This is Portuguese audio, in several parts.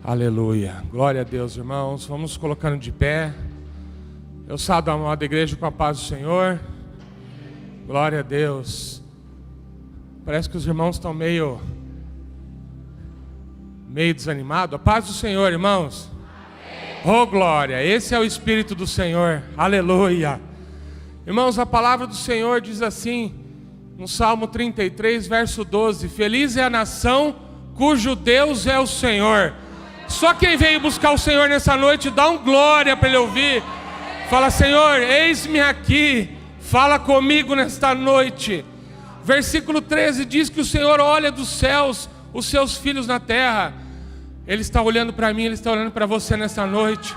Aleluia, glória a Deus, irmãos. Vamos colocando de pé. Eu saúdo a amada igreja com a paz do Senhor. Glória a Deus. Parece que os irmãos estão meio desanimados. A paz do Senhor, irmãos. Oh glória, esse é o Espírito do Senhor. Aleluia. Irmãos, a palavra do Senhor diz assim, no Salmo 33, verso 12: Feliz é a nação cujo Deus é o Senhor. Só quem veio buscar o Senhor nessa noite, dá um glória para Ele ouvir. Fala: Senhor, eis-me aqui, fala comigo nesta noite. Versículo 13 diz que o Senhor olha dos céus os seus filhos na terra. Ele está olhando para mim, Ele está olhando para você nesta noite.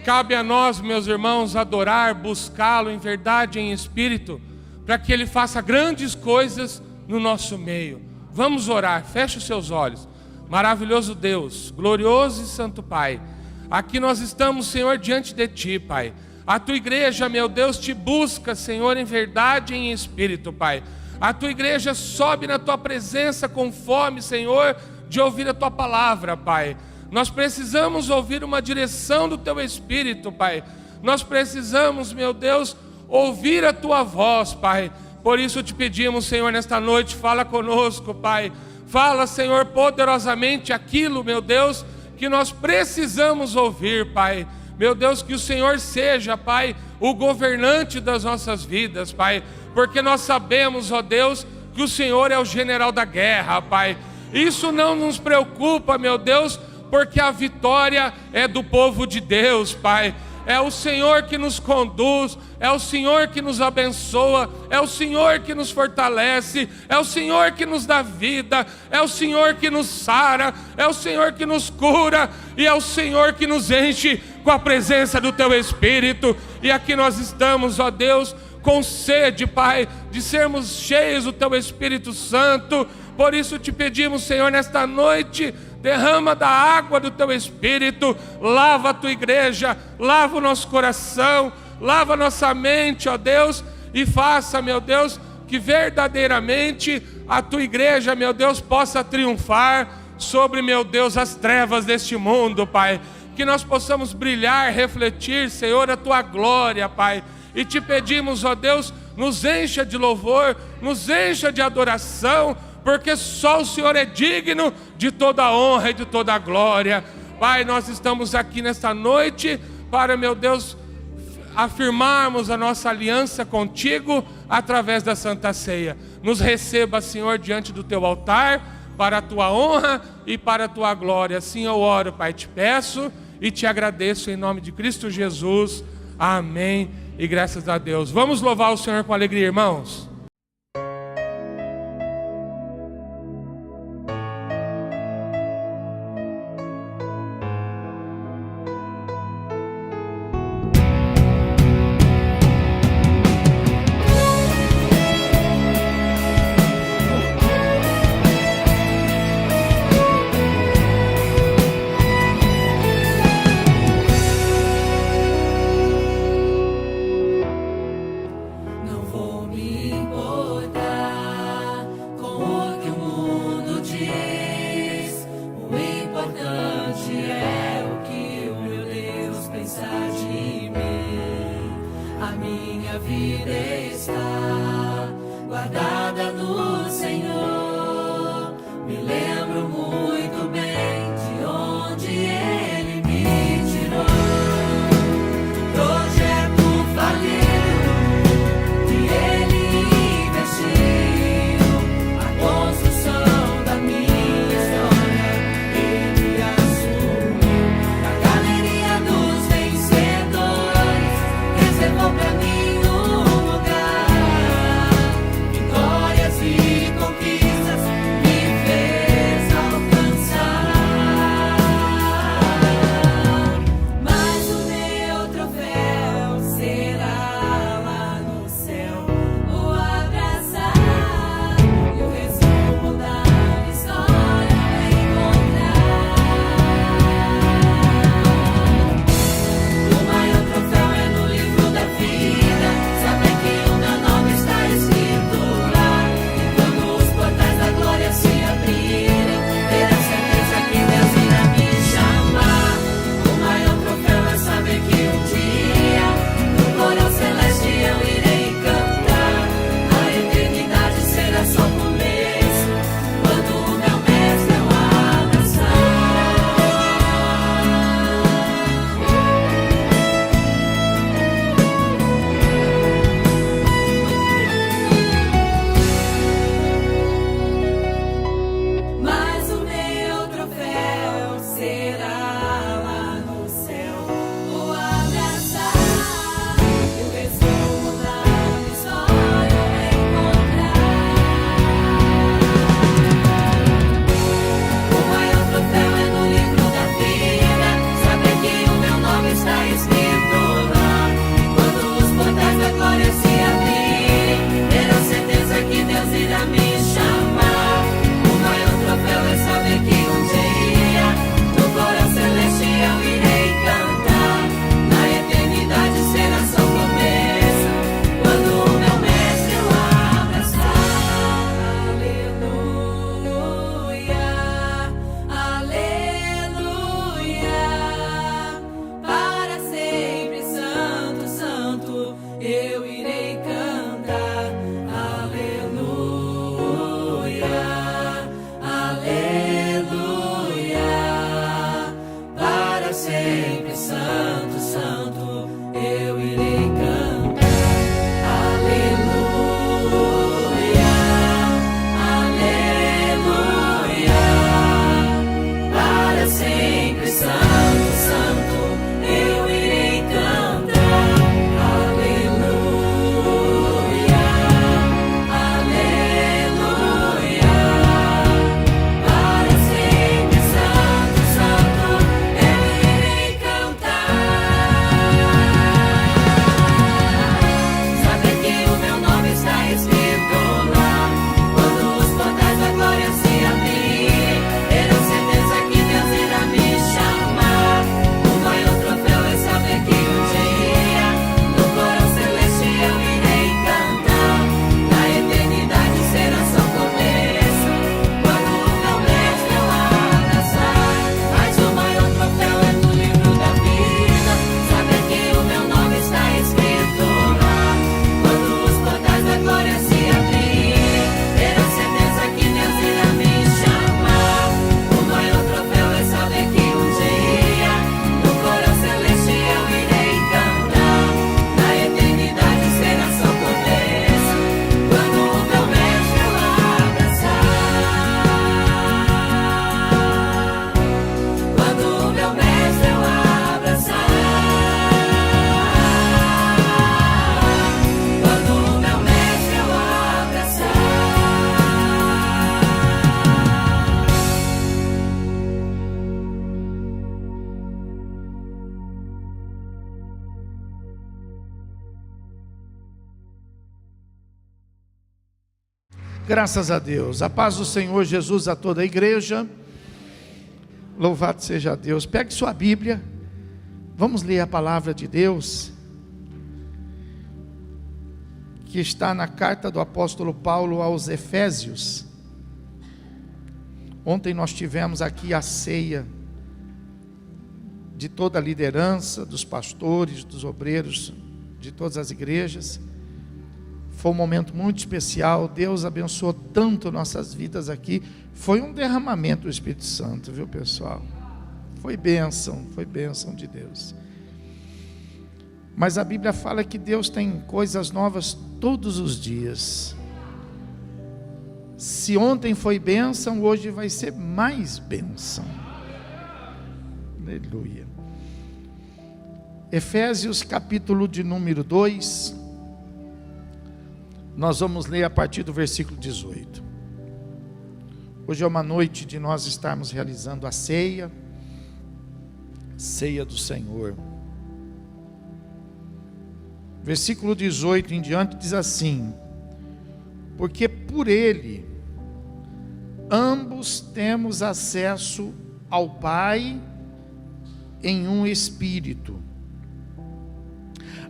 Cabe a nós, meus irmãos, adorar, buscá-lo em verdade e em espírito, para que Ele faça grandes coisas no nosso meio. Vamos orar, feche os seus olhos. Maravilhoso Deus, glorioso e santo Pai, aqui nós estamos, Senhor, diante de Ti, Pai. A Tua igreja, meu Deus, Te busca, Senhor, em verdade e em espírito, Pai. A Tua igreja sobe na Tua presença com fome, Senhor, de ouvir a Tua palavra, Pai. Nós precisamos ouvir uma direção do Teu Espírito, Pai. Nós precisamos, meu Deus, ouvir a Tua voz, Pai. Por isso Te pedimos, Senhor, nesta noite, fala conosco, Pai. Fala, Senhor, poderosamente aquilo, meu Deus, que nós precisamos ouvir, Pai. Meu Deus, que o Senhor seja, Pai, o governante das nossas vidas, Pai. Porque nós sabemos, ó Deus, que o Senhor é o general da guerra, Pai. Isso não nos preocupa, meu Deus, porque a vitória é do povo de Deus, Pai. É o Senhor que nos conduz, é o Senhor que nos abençoa, é o Senhor que nos fortalece, é o Senhor que nos dá vida, é o Senhor que nos sara, é o Senhor que nos cura, e é o Senhor que nos enche com a presença do Teu Espírito. E aqui nós estamos, ó Deus, com sede, Pai, de sermos cheios do Teu Espírito Santo. Por isso Te pedimos, Senhor, nesta noite, derrama da água do Teu Espírito, lava a Tua igreja, lava o nosso coração, lava a nossa mente, ó Deus, e faça, meu Deus, que verdadeiramente a Tua igreja, meu Deus, possa triunfar sobre, meu Deus, as trevas deste mundo, Pai. Que nós possamos brilhar, refletir, Senhor, a Tua glória, Pai. E Te pedimos, ó Deus, nos encha de louvor, nos encha de adoração, porque só o Senhor é digno de toda a honra e de toda a glória. Pai, nós estamos aqui nesta noite para, meu Deus, afirmarmos a nossa aliança contigo através da Santa Ceia. Nos receba, Senhor, diante do Teu altar, para a Tua honra e para a Tua glória. Assim eu oro, Pai, Te peço e Te agradeço em nome de Cristo Jesus. Amém e graças a Deus. Vamos louvar o Senhor com alegria, irmãos. Não vou me Graças a Deus. A paz do Senhor Jesus a toda a igreja. Louvado seja Deus. Pegue sua Bíblia. Vamos ler a palavra de Deus, que está na carta do apóstolo Paulo aos Efésios. Ontem nós tivemos aqui a ceia de toda a liderança, dos pastores, dos obreiros, de todas as igrejas. Foi um momento muito especial. Deus abençoou tanto nossas vidas aqui. Foi um derramamento do Espírito Santo, viu, pessoal? Foi bênção de Deus. Mas a Bíblia fala que Deus tem coisas novas todos os dias. Se ontem foi bênção, hoje vai ser mais bênção. Aleluia. Efésios capítulo de número 2. Nós vamos ler a partir do versículo 18. Hoje é uma noite de nós estarmos realizando a ceia do Senhor. Versículo 18 em diante diz assim: porque por Ele ambos temos acesso ao Pai em um Espírito.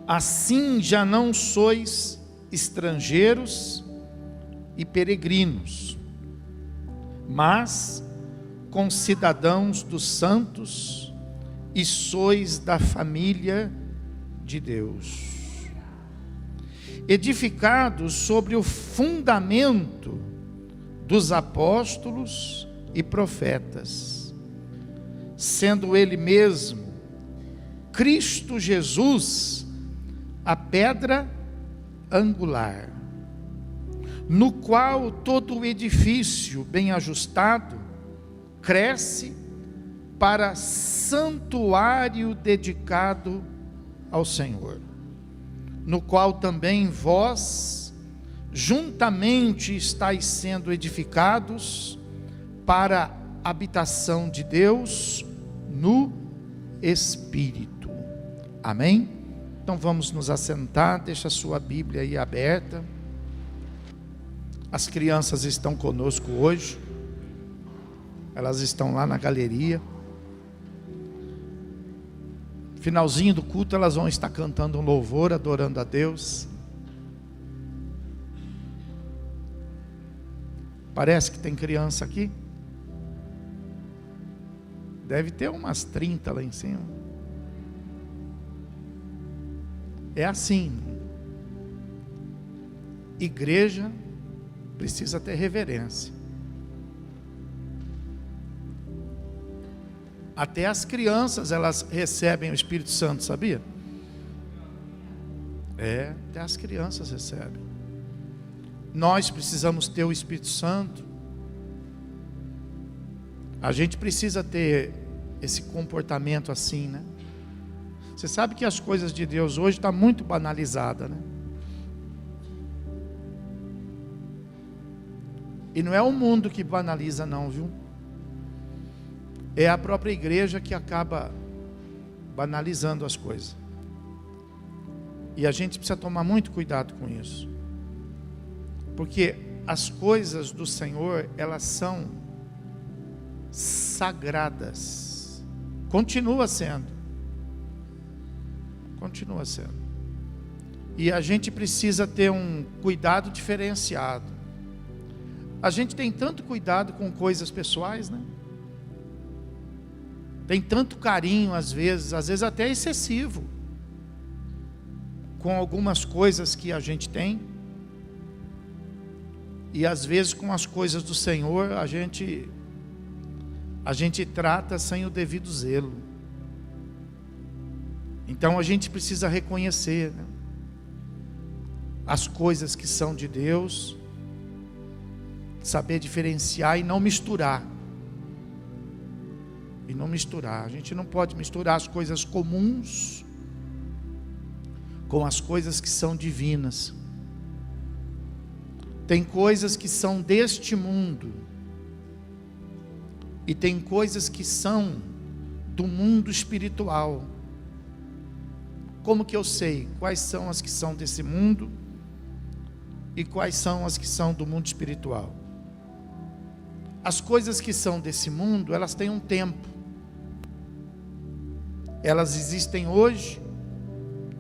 Assim já não sois estrangeiros e peregrinos, mas concidadãos dos santos, e sois da família de Deus, edificados sobre o fundamento dos apóstolos e profetas, sendo Ele mesmo, Cristo Jesus, a pedra angular, no qual todo o edifício bem ajustado cresce para santuário dedicado ao Senhor, no qual também vós juntamente estáis sendo edificados para a habitação de Deus no Espírito. Amém? Então vamos nos assentar. Deixa a sua Bíblia aí aberta. As crianças estão conosco hoje. Elas estão lá na galeria. Finalzinho do culto elas vão estar cantando um louvor, adorando a Deus. Parece que tem criança aqui. Deve ter umas 30 lá em cima. É assim. Igreja precisa ter reverência. Até as crianças, elas recebem o Espírito Santo, sabia? Até as crianças recebem. Nós precisamos ter o Espírito Santo. A gente precisa ter esse comportamento assim, né? Você sabe que as coisas de Deus hoje estão muito banalizadas, né? E não é o mundo que banaliza não, viu? É a própria igreja que acaba banalizando as coisas. E a gente precisa tomar muito cuidado com isso. Porque as coisas do Senhor, elas são sagradas. Continua sendo. Continua sendo. E a gente precisa ter um cuidado diferenciado. A gente tem tanto cuidado com coisas pessoais, né? Tem tanto carinho às vezes até excessivo, com algumas coisas que a gente tem. E às vezes com as coisas do Senhor a gente trata sem o devido zelo. Então a gente precisa reconhecer, né, as coisas que são de Deus, saber diferenciar e não misturar. A gente não pode misturar as coisas comuns com as coisas que são divinas. Tem coisas que são deste mundo e tem coisas que são do mundo espiritual. Como que eu sei quais são as que são desse mundo e quais são as que são do mundo espiritual. As coisas que são desse mundo, elas têm um tempo. Elas existem hoje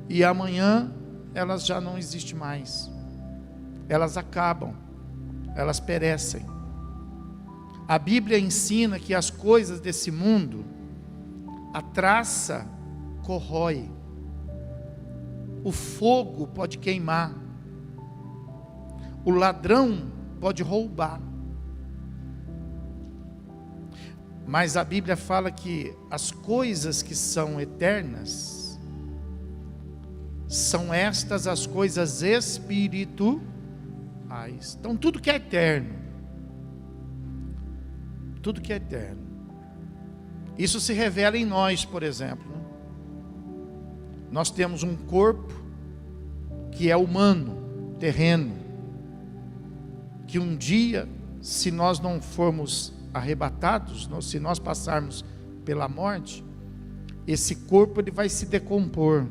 e amanhã elas já não existem mais. Elas acabam, elas perecem. A Bíblia ensina que as coisas desse mundo, a traça corrói, o fogo pode queimar, o ladrão pode roubar. Mas a Bíblia fala que as coisas que são eternas, são estas as coisas espirituais. Então tudo que é eterno, tudo que é eterno, isso se revela em nós, por exemplo. Nós temos um corpo que é humano, terreno, que um dia, se nós não formos arrebatados, se nós passarmos pela morte, esse corpo ele vai se decompor,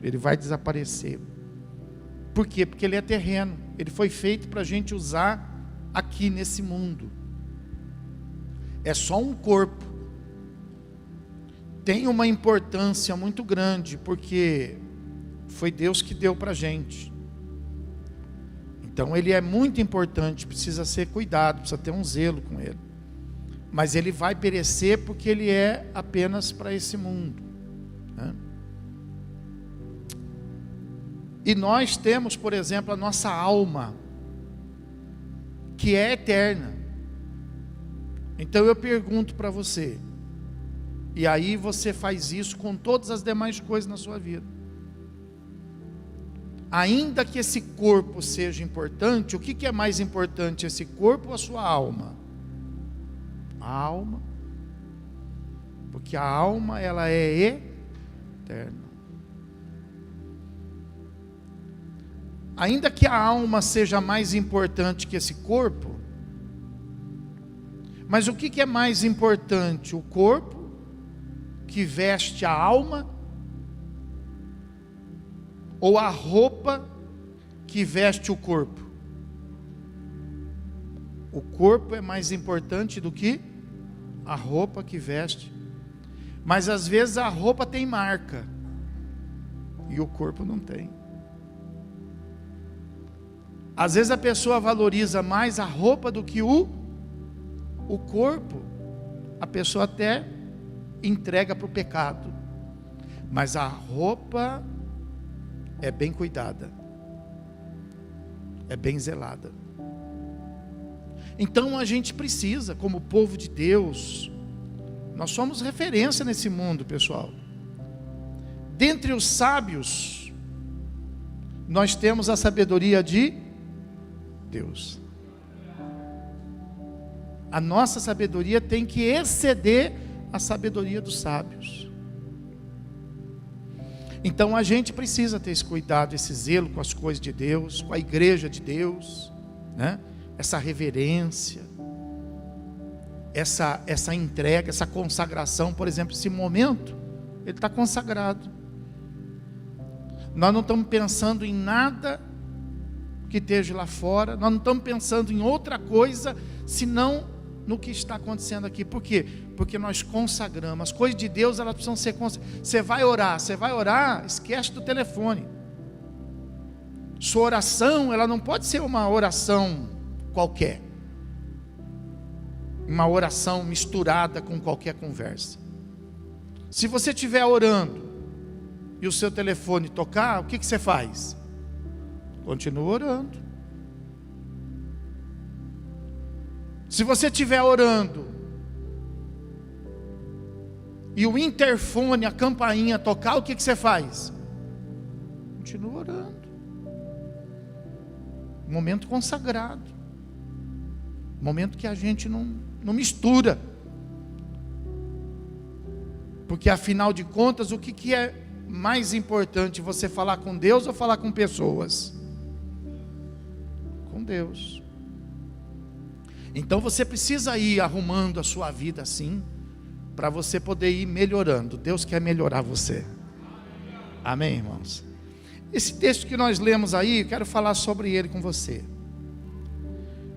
ele vai desaparecer. Por quê? Porque ele é terreno, ele foi feito para a gente usar aqui nesse mundo. É só um corpo. Tem uma importância muito grande, porque foi Deus que deu para a gente. Então ele é muito importante, precisa ser cuidado, precisa ter um zelo com ele. Mas ele vai perecer porque ele é apenas para esse mundo, né? E nós temos, por exemplo, a nossa alma, que é eterna. Então eu pergunto para você, e aí você faz isso com todas as demais coisas na sua vida. Ainda que esse corpo seja importante, o que é mais importante, esse corpo ou a sua alma? A alma. Porque a alma, ela é eterna. Ainda que a alma seja mais importante que esse corpo, mas o que é mais importante? O corpo que veste a alma, ou a roupa que veste o corpo? O corpo é mais importante do que a roupa que veste. Mas às vezes a roupa tem marca e o corpo não tem. Às vezes a pessoa valoriza mais a roupa do que o corpo. A pessoa até entrega para o pecado, mas a roupa é bem cuidada, é bem zelada. Então a gente precisa, como povo de Deus, nós somos referência nesse mundo, pessoal. Dentre os sábios, nós temos a sabedoria de Deus. A nossa sabedoria tem que exceder a sabedoria dos sábios. Então a gente precisa ter esse cuidado, esse zelo com as coisas de Deus, com a igreja de Deus, né? Essa reverência, essa entrega, essa consagração. Por exemplo, esse momento, ele está consagrado. Nós não estamos pensando em nada que esteja lá fora, nós não estamos pensando em outra coisa, senão no que está acontecendo aqui. Por quê? Porque nós consagramos. As coisas de Deus, elas precisam ser consagradas. Você vai orar, esquece do telefone. Sua oração, ela não pode ser uma oração qualquer, uma oração misturada com qualquer conversa. Se você estiver orando e o seu telefone tocar, o que você faz? Continua orando. Se você estiver orando e o interfone, a campainha tocar, o que você faz? Continua orando. Momento consagrado. Momento que a gente não mistura. Porque afinal de contas, o que é mais importante? Você falar com Deus ou falar com pessoas? Com Deus. Então você precisa ir arrumando a sua vida assim, para você poder ir melhorando. Deus quer melhorar você. Amém, irmãos? Esse texto que nós lemos aí, eu quero falar sobre ele com você.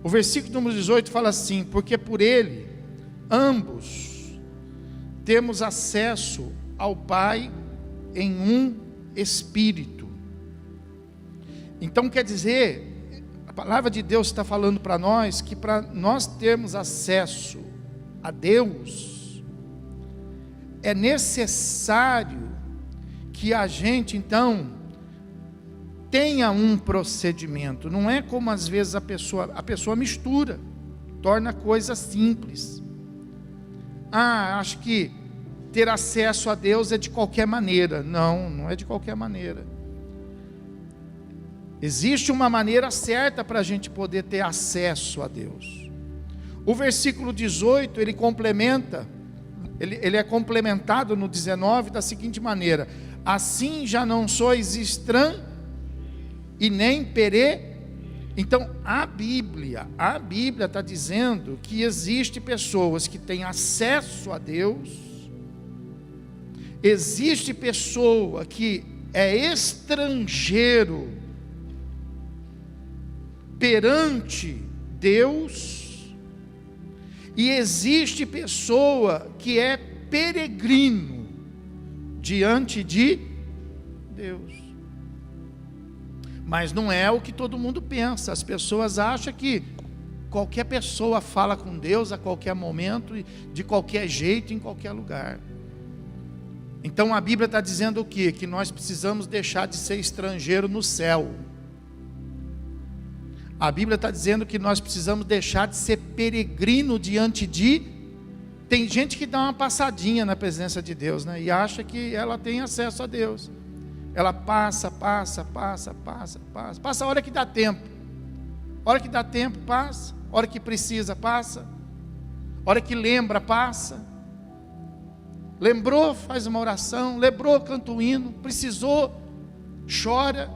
O versículo número 18 fala assim: porque por ele, ambos, temos acesso ao Pai em um Espírito. Então quer dizer, a palavra de Deus está falando para nós, que para nós termos acesso a Deus, é necessário que a gente então tenha um procedimento. Não é como às vezes a pessoa mistura, torna a coisa simples. Acho que ter acesso a Deus é de qualquer maneira. Não, não é de qualquer maneira. Existe uma maneira certa para a gente poder ter acesso a Deus. O versículo 18, ele complementa, ele é complementado no 19 da seguinte maneira: assim já não sois estranhos e nem Então a Bíblia está dizendo que existe pessoas que têm acesso a Deus, existe pessoa que é estrangeiro perante Deus, e existe pessoa que é peregrino diante de Deus. Mas não é o que todo mundo pensa. As pessoas acham que qualquer pessoa fala com Deus a qualquer momento, de qualquer jeito, em qualquer lugar. Então a Bíblia está dizendo o quê? Que nós precisamos deixar de ser estrangeiro no céu. A Bíblia está dizendo que nós precisamos deixar de ser peregrino diante de... Tem gente que dá uma passadinha na presença de Deus, né? E acha que ela tem acesso a Deus. Ela passa a hora que dá tempo. A hora que dá tempo, passa. A hora que precisa, passa. A hora que lembra, passa. Lembrou, faz uma oração. Lembrou, canta o hino. Precisou, chora.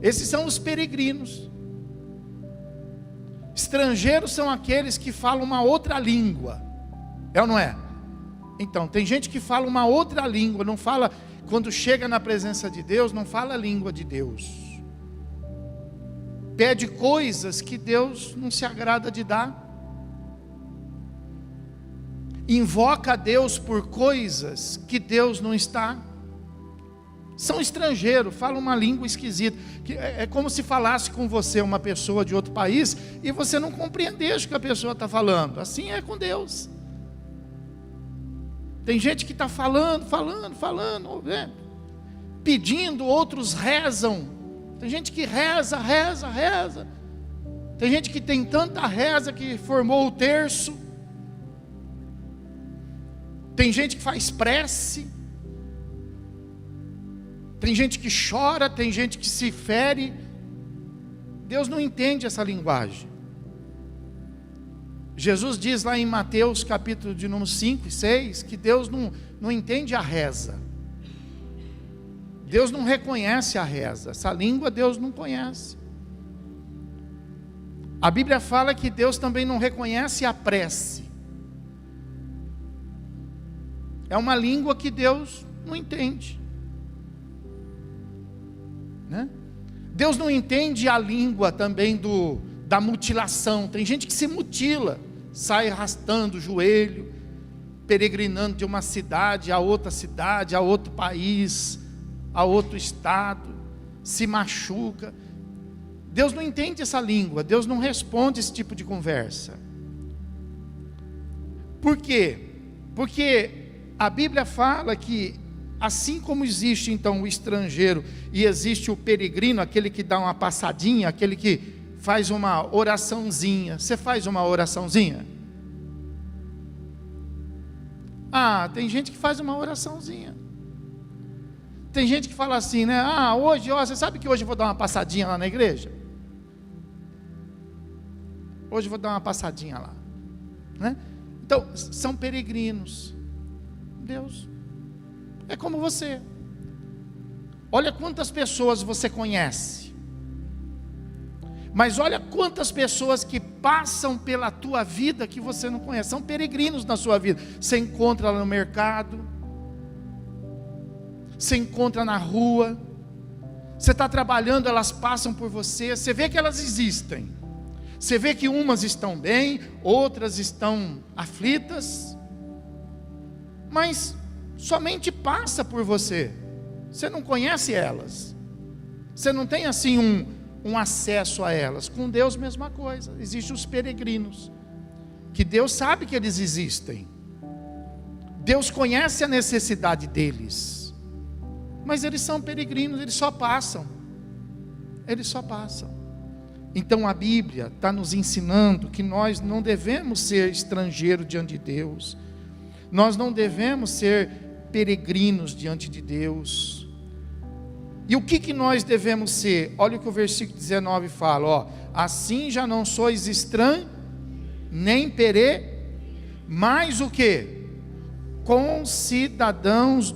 Esses são os peregrinos. Estrangeiros são aqueles que falam uma outra língua. É ou não é? Então, tem gente que fala uma outra língua, não fala... Quando chega na presença de Deus, não fala a língua de Deus. Pede coisas que Deus não se agrada de dar. Invoca a Deus por coisas que Deus não está. São estrangeiros, falam uma língua esquisita. É como se falasse com você uma pessoa de outro país e você não compreendesse o que a pessoa está falando. Assim é com Deus. Tem gente que está falando, né? Pedindo, outros rezam. Tem gente que reza. Tem gente que tem tanta reza que formou o terço. Tem gente que faz prece. Tem gente que chora, tem gente que se fere. Deus não entende essa linguagem. Jesus diz lá em Mateus capítulo de número 5 e 6, que Deus não entende a reza. Deus não reconhece a reza. Essa língua Deus não conhece. A Bíblia fala que Deus também não reconhece a prece. É uma língua que Deus não entende, né? Deus não entende a língua também da mutilação. Tem gente que se mutila, sai arrastando o joelho, peregrinando de uma cidade, a outro país, a outro estado, se machuca. Deus não entende essa língua, Deus não responde esse tipo de conversa. Por quê? Porque a Bíblia fala que assim como existe então o estrangeiro e existe o peregrino, aquele que dá uma passadinha, aquele que faz uma oraçãozinha. Você faz uma oraçãozinha? Tem gente que faz uma oraçãozinha. Tem gente que fala assim, né? Hoje, você sabe que hoje eu vou dar uma passadinha lá na igreja? Hoje eu vou dar uma passadinha lá, né? Então, são peregrinos. Deus é como você. Olha quantas pessoas você conhece. Mas olha quantas pessoas que passam pela tua vida que você não conhece. São peregrinos na sua vida. Você encontra lá no mercado. Você encontra na rua. Você está trabalhando, elas passam por você. Você vê que elas existem. Você vê que umas estão bem, outras estão aflitas. Mas somente passa por você. Você não conhece elas. Você não tem assim um acesso a elas. Com Deus, mesma coisa. Existem os peregrinos, que Deus sabe que eles existem. Deus conhece a necessidade deles. Mas eles são peregrinos, eles só passam. Eles só passam. Então a Bíblia está nos ensinando que nós não devemos ser estrangeiros diante de Deus. Nós não devemos ser peregrinos diante de Deus. E o que nós devemos ser? Olha o que o versículo 19 fala, ó. Assim já não sois estranhos, nem mas o que? Concidadãos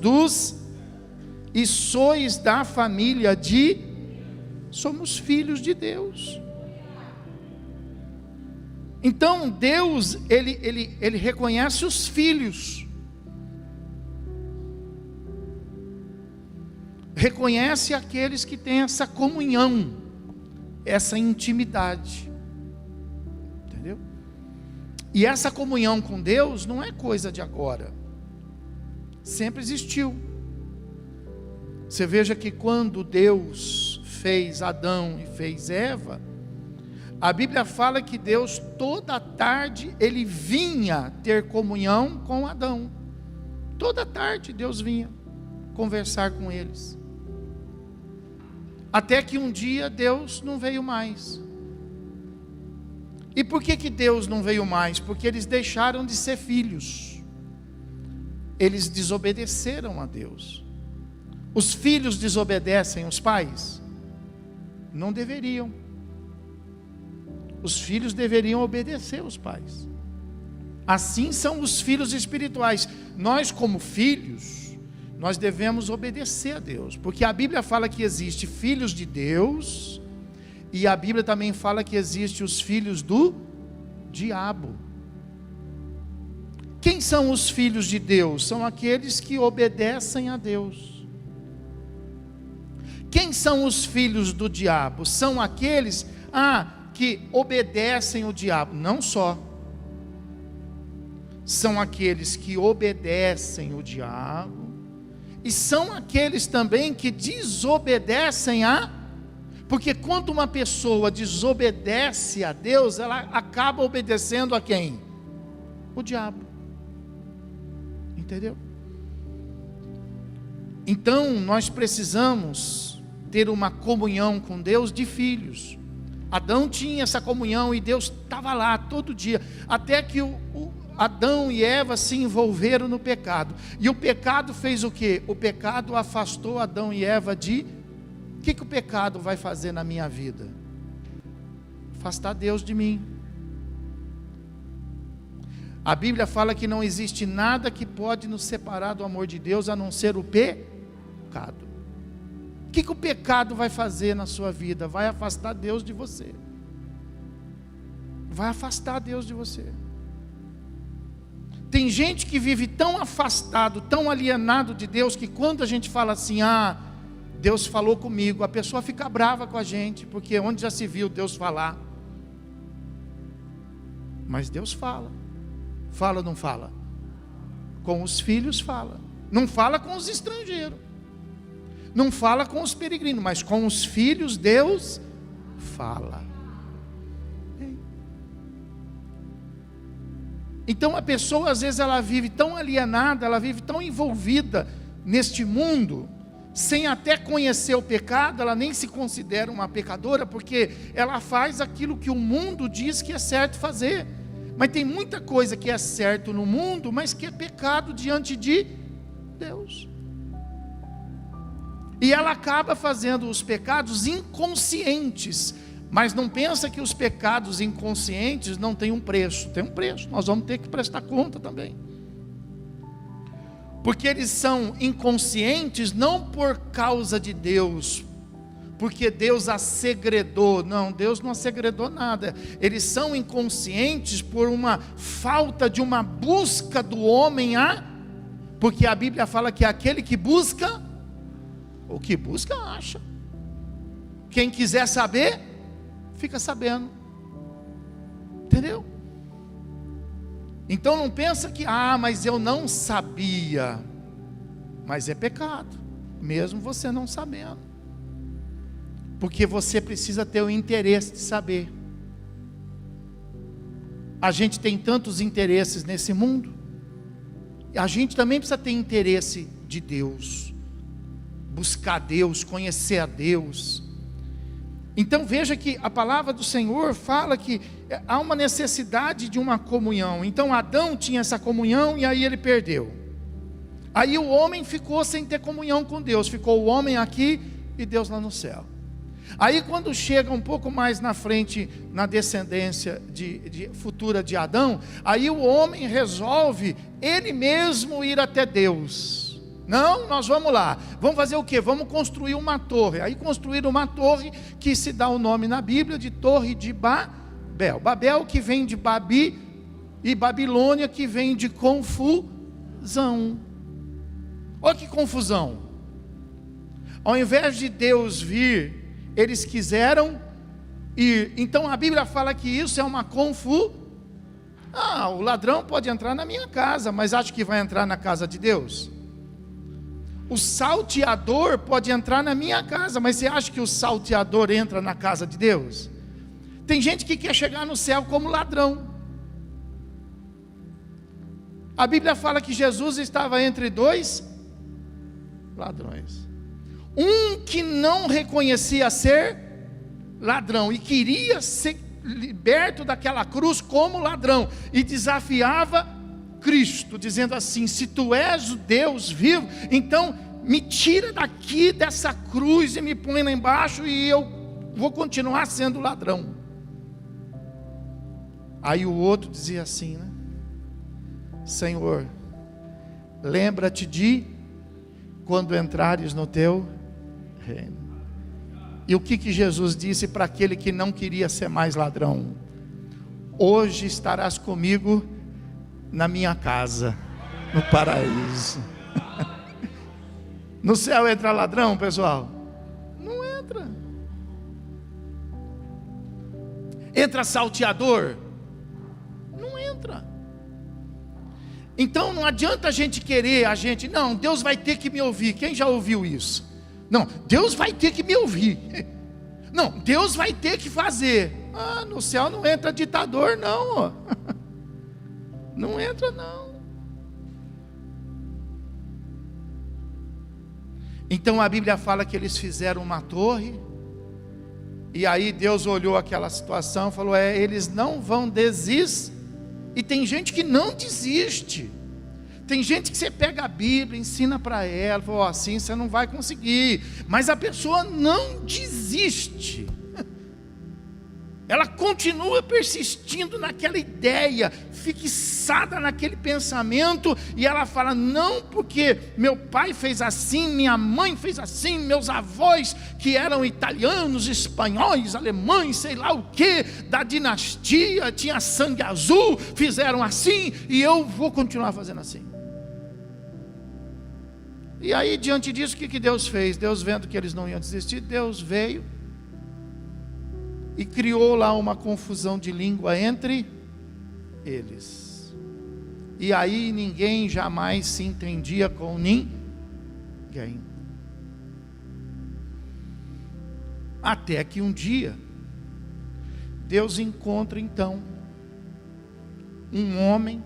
e sois da família somos filhos de Deus. Então Deus, ele reconhece os filhos. Reconhece aqueles que têm essa comunhão, essa intimidade. Entendeu? E essa comunhão com Deus não é coisa de agora. Sempre existiu. Você veja que quando Deus fez Adão e fez Eva, a Bíblia fala que Deus toda tarde ele vinha ter comunhão com Adão. Toda tarde Deus vinha conversar com eles. Até que um dia Deus não veio mais. E por que Deus não veio mais? Porque eles deixaram de ser filhos. Eles desobedeceram a Deus. Os filhos desobedecem os pais? Não deveriam. Os filhos deveriam obedecer os pais. Assim são os filhos espirituais. Nós, como filhos, nós devemos obedecer a Deus, porque a Bíblia fala que existe filhos de Deus, e a Bíblia também fala que existe os filhos do diabo. Quem são os filhos de Deus? São aqueles que obedecem a Deus. Quem são os filhos do diabo? São aqueles que obedecem o diabo. Não só. São aqueles que obedecem o diabo. E são aqueles também que desobedecem porque quando uma pessoa desobedece a Deus, ela acaba obedecendo a quem? O diabo. Entendeu? Então nós precisamos ter uma comunhão com Deus de filhos. Adão tinha essa comunhão e Deus estava lá todo dia, até que Adão e Eva se envolveram no pecado. E o pecado fez o quê? O pecado afastou Adão e Eva de... O que o pecado vai fazer na minha vida? Afastar Deus de mim. A Bíblia fala que não existe nada que pode nos separar do amor de Deus, a não ser o pecado. O que o pecado vai fazer na sua vida? Vai afastar Deus de você. Vai afastar Deus de você. Tem gente que vive tão afastado, tão alienado de Deus, que quando a gente fala assim, Deus falou comigo, a pessoa fica brava com a gente, porque onde já se viu Deus falar? Mas Deus fala. Fala ou não fala? Com os filhos fala. Não fala com os estrangeiros. Não fala com os peregrinos, mas com os filhos Deus fala. Então a pessoa às vezes ela vive tão alienada, ela vive tão envolvida neste mundo, sem até conhecer o pecado, ela nem se considera uma pecadora, porque ela faz aquilo que o mundo diz que é certo fazer. Mas tem muita coisa que é certo no mundo, mas que é pecado diante de Deus. E ela acaba fazendo os pecados inconscientes, mas não pensa que os pecados inconscientes não têm um preço. Tem um preço, nós vamos ter que prestar conta também. Porque eles são inconscientes não por causa de Deus, porque Deus assegredou. Não, Deus não assegredou nada. Eles são inconscientes por uma falta de uma busca do homem porque a Bíblia fala que aquele que busca, o que busca acha. Quem quiser saber, fica sabendo. Entendeu? Então não pensa que, mas eu não sabia. Mas é pecado, mesmo você não sabendo. Porque você precisa ter o interesse de saber. A gente tem tantos interesses nesse mundo. A gente também precisa ter interesse de Deus. Buscar Deus, conhecer a Deus. Então veja que a palavra do Senhor fala que há uma necessidade de uma comunhão. Então Adão tinha essa comunhão e aí ele perdeu. Aí o homem ficou sem ter comunhão com Deus. Ficou o homem aqui e Deus lá no céu. Aí quando chega um pouco mais na frente, na descendência futura de Adão, aí o homem resolve ele mesmo ir até Deus. Não, nós vamos lá, vamos fazer o quê? Vamos construir uma torre. Aí construíram uma torre que se dá o nome na Bíblia de Torre de Babel. Babel que vem de Babi e Babilônia que vem de confusão. Olha que confusão. Ao invés de Deus vir, eles quiseram ir. Então a Bíblia fala que isso é uma confusão. O ladrão pode entrar na minha casa, mas acha que vai entrar na casa de Deus? O salteador pode entrar na minha casa, mas você acha que o salteador entra na casa de Deus? Tem gente que quer chegar no céu como ladrão. A Bíblia fala que Jesus estava entre dois ladrões. Um que não reconhecia ser ladrão e queria ser liberto daquela cruz como ladrão e desafiava Cristo, dizendo assim: se tu és o Deus vivo, então me tira daqui dessa cruz e me põe lá embaixo e eu vou continuar sendo ladrão. Aí o outro dizia assim, né? Senhor, lembra-te de quando entrares no teu reino. E o que Jesus disse para aquele que não queria ser mais ladrão? Hoje estarás comigo na minha casa, no paraíso. No céu entra ladrão, pessoal? Não entra. Entra salteador? Não entra. Então não adianta a gente querer, não, Deus vai ter que me ouvir. Quem já ouviu isso? Não, Deus vai ter que me ouvir. Não, Deus vai ter que fazer. No céu não entra ditador não. Não entra não. Então a Bíblia fala que eles fizeram uma torre. E aí Deus olhou aquela situação e falou: eles não vão desistir. E tem gente que não desiste. Tem gente que você pega a Bíblia, ensina para ela, fala: assim você não vai conseguir. Mas a pessoa não desiste. Ela continua persistindo naquela ideia, fixada naquele pensamento, e ela fala: não, porque meu pai fez assim, minha mãe fez assim, meus avós que eram italianos, espanhóis, alemães, sei lá o que, da dinastia, tinha sangue azul, fizeram assim, e eu vou continuar fazendo assim. E aí diante disso, o que Deus fez? Deus vendo que eles não iam desistir, Deus veio e criou lá uma confusão de língua entre eles. E aí ninguém jamais se entendia com ninguém. Até que um dia, Deus encontra então um homem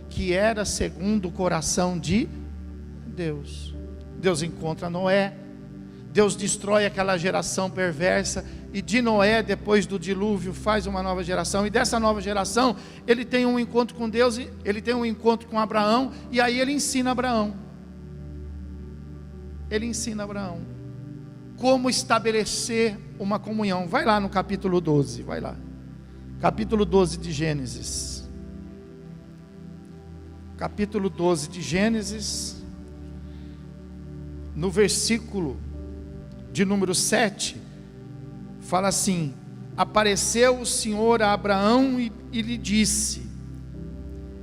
que era segundo o coração de Deus. Deus encontra Noé. Deus destrói aquela geração perversa, e de Noé, depois do dilúvio, faz uma nova geração, e dessa nova geração, ele tem um encontro com Deus, ele tem um encontro com Abraão, e aí ele ensina Abraão como estabelecer uma comunhão. Vai lá no capítulo 12, vai lá, capítulo 12 de Gênesis, capítulo 12 de Gênesis, no versículo de número 7, fala assim: apareceu o Senhor a Abraão e lhe disse.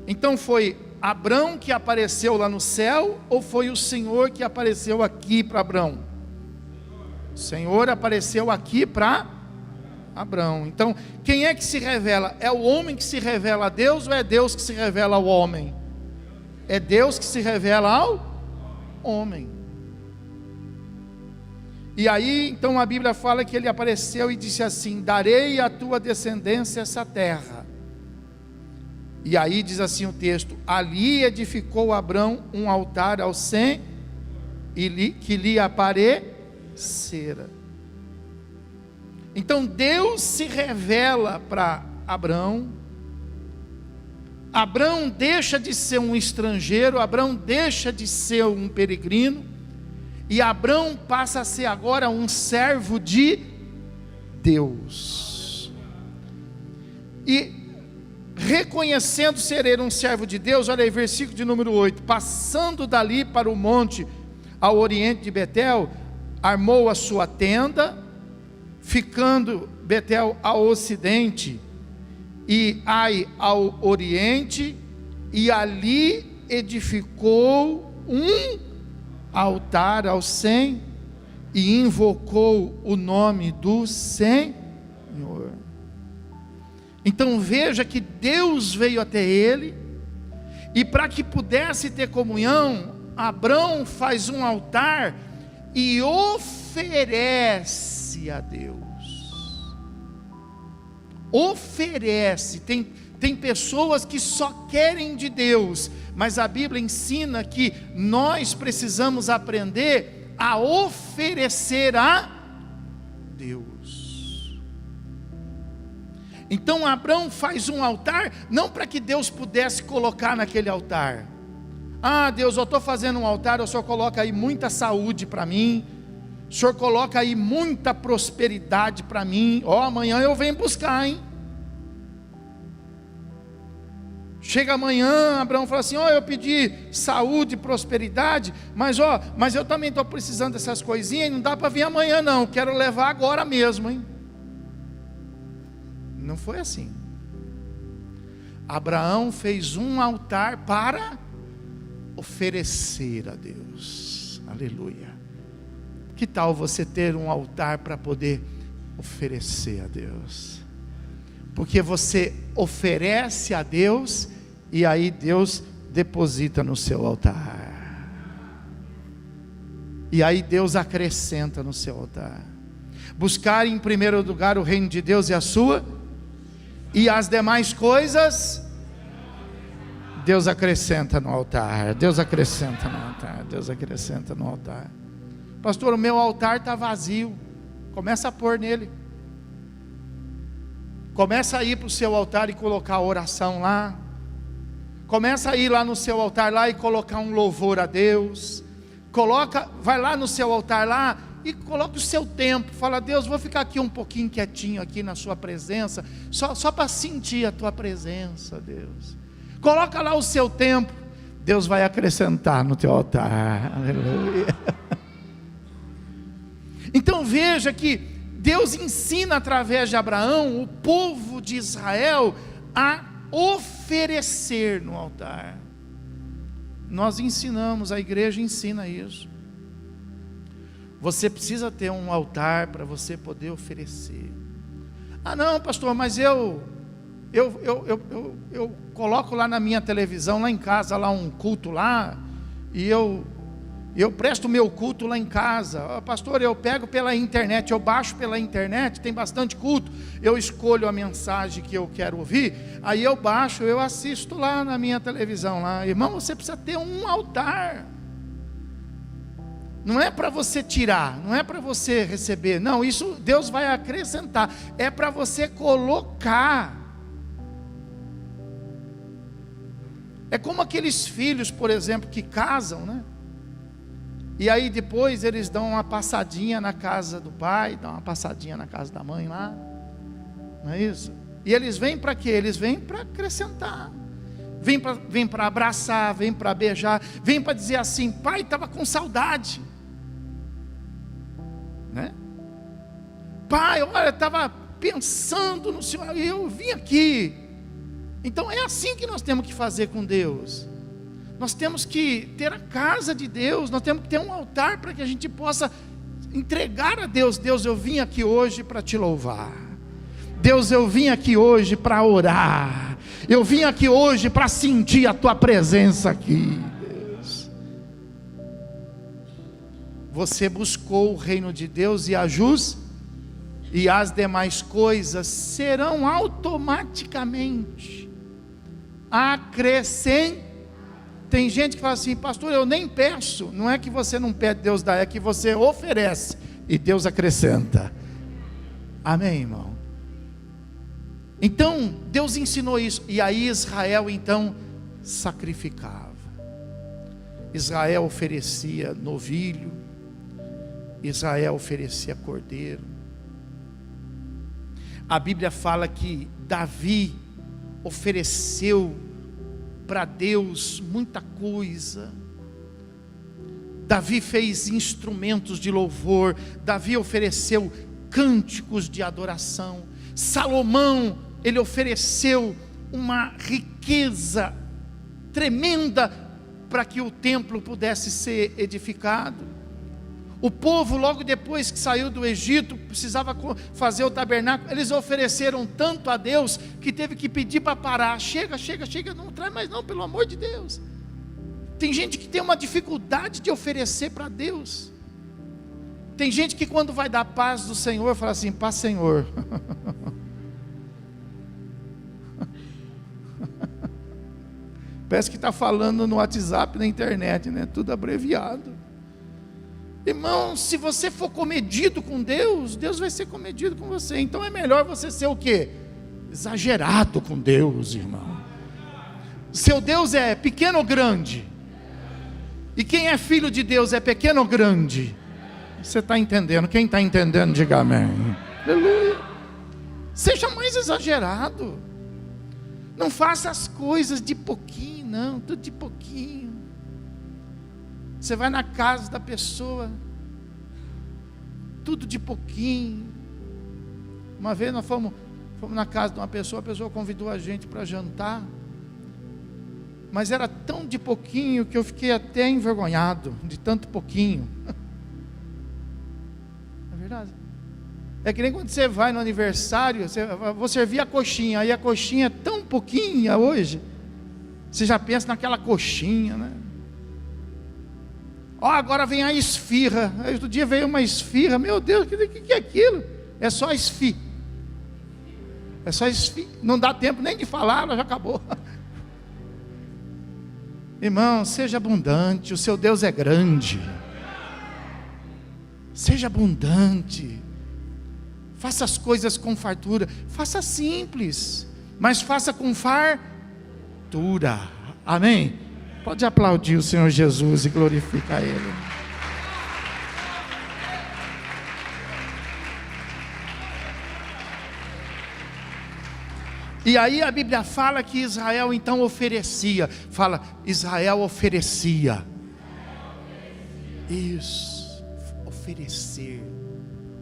Então foi Abraão que apareceu lá no céu, ou foi o Senhor que apareceu aqui para Abraão? O Senhor apareceu aqui para Abrão. Então, quem é que se revela? É o homem que se revela a Deus ou é Deus que se revela ao homem? É Deus que se revela ao homem. E aí, então a Bíblia fala que ele apareceu e disse assim: darei à tua descendência essa terra. E aí diz assim o texto: ali edificou Abrão um altar ao Senhor que lhe aparecera. Então Deus se revela para Abrão. Abrão deixa de ser um estrangeiro, Abrão deixa de ser um peregrino, e Abrão passa a ser agora um servo de Deus. E reconhecendo ser ele um servo de Deus, olha aí, versículo de número 8: passando dali para o monte ao oriente de Betel, armou a sua tenda, ficando Betel ao ocidente e Ai ao oriente, e ali edificou um altar ao Senhor e invocou o nome do Senhor. Então veja que Deus veio até ele, e para que pudesse ter comunhão, Abrão faz um altar e oferece a Deus. Oferece. Tem pessoas que só querem de Deus, mas a Bíblia ensina que nós precisamos aprender a oferecer a Deus. Então Abrão faz um altar, não para que Deus pudesse colocar naquele altar: ah, Deus, eu estou fazendo um altar, o Senhor coloca aí muita saúde para mim, o Senhor coloca aí muita prosperidade para mim, amanhã eu venho buscar, hein? Chega amanhã, Abraão fala assim: eu pedi saúde, prosperidade, mas eu também estou precisando dessas coisinhas, não dá para vir amanhã não, quero levar agora mesmo, hein? Não foi assim. Abraão fez um altar para oferecer a Deus. Aleluia. Que tal você ter um altar para poder oferecer a Deus? Porque você oferece a Deus, e aí Deus deposita no seu altar, e aí Deus acrescenta no seu altar. Buscar em primeiro lugar o reino de Deus e a sua, e as demais coisas Deus acrescenta no altar. Deus acrescenta no altar. Deus acrescenta no altar. Pastor, o meu altar está vazio. Começa a pôr nele. Começa a ir para o seu altar e colocar a oração lá. Começa a ir lá no seu altar lá e colocar um louvor a Deus. Vai lá no seu altar lá e coloca o seu tempo. Fala: Deus, vou ficar aqui um pouquinho quietinho aqui na sua presença, só para sentir a tua presença, Deus. Coloca lá o seu tempo. Deus vai acrescentar no teu altar. Aleluia. Então veja que Deus ensina através de Abraão o povo de Israel a oferecer no altar. Nós ensinamos, a igreja ensina isso. Você precisa ter um altar para você poder oferecer. Ah não, pastor, mas eu coloco lá na minha televisão, lá em casa, lá um culto lá, e eu presto o meu culto lá em casa. Pastor, eu pego pela internet, eu baixo pela internet, tem bastante culto, eu escolho a mensagem que eu quero ouvir, aí eu baixo, eu assisto lá na minha televisão lá. Irmão, você precisa ter um altar. Não é para você tirar, não é para você receber, não, isso Deus vai acrescentar, é para você colocar. É como aqueles filhos, por exemplo, que casam, né? E aí depois eles dão uma passadinha na casa do pai, dão uma passadinha na casa da mãe lá, não é isso? E eles vêm para quê? Eles vêm para acrescentar, vêm para abraçar, vêm para beijar, vêm para dizer assim: pai, estava com saudade, né? Pai, olha, estava pensando no Senhor, e eu vim aqui. Então é assim que nós temos que fazer com Deus. Nós temos que ter a casa de Deus, nós temos que ter um altar para que a gente possa entregar a Deus. Deus, eu vim aqui hoje para te louvar. Deus, eu vim aqui hoje para orar. Eu vim aqui hoje para sentir a tua presença aqui, Deus. Você buscou o reino de Deus e a justiça, e as demais coisas serão automaticamente acrescentadas. Tem gente que fala assim: pastor, eu nem peço. Não é que você não pede, Deus dá, é que você oferece e Deus acrescenta. Amém, irmão? Então Deus ensinou isso. E aí Israel então sacrificava. Israel oferecia novilho, Israel oferecia cordeiro. A Bíblia fala que Davi ofereceu para Deus muita coisa. Davi fez instrumentos de louvor, Davi ofereceu cânticos de adoração. Salomão, ele ofereceu uma riqueza tremenda para que o templo pudesse ser edificado. O povo, logo depois que saiu do Egito, precisava fazer o tabernáculo. Eles ofereceram tanto a Deus que teve que pedir para parar. Chega, não traz mais não, pelo amor de Deus. Tem gente que tem uma dificuldade de oferecer para Deus. Tem gente que quando vai dar paz do Senhor, fala assim: paz, Senhor. Parece que está falando no WhatsApp, na internet, né? Tudo abreviado. Irmão, se você for comedido com Deus, Deus vai ser comedido com você. Então é melhor você ser o quê? Exagerado com Deus, irmão. Seu Deus é pequeno ou grande? E quem é filho de Deus é pequeno ou grande? Você está entendendo? Quem está entendendo, diga amém. Aleluia. Seja mais exagerado. Não faça as coisas de pouquinho, não, tudo de pouquinho. Você vai na casa da pessoa, tudo de pouquinho. Uma vez nós fomos na casa de uma pessoa, a pessoa convidou a gente para jantar, mas era tão de pouquinho que eu fiquei até envergonhado, de tanto pouquinho. É verdade. É que nem quando você vai no aniversário, vou servir a coxinha, aí a coxinha é tão pouquinha hoje, você já pensa naquela coxinha, né? Ó, agora vem a esfirra. Aí outro dia veio uma esfirra. Meu Deus, o que é aquilo? É só esfi. É só esfi. Não dá tempo nem de falar, ela já acabou. Irmão, seja abundante. O seu Deus é grande. Seja abundante. Faça as coisas com fartura. Faça simples, mas faça com fartura. Amém? Pode aplaudir o Senhor Jesus e glorificar Ele. E aí a Bíblia fala que Israel então oferecia. Fala, Israel oferecia. Isso, oferecer.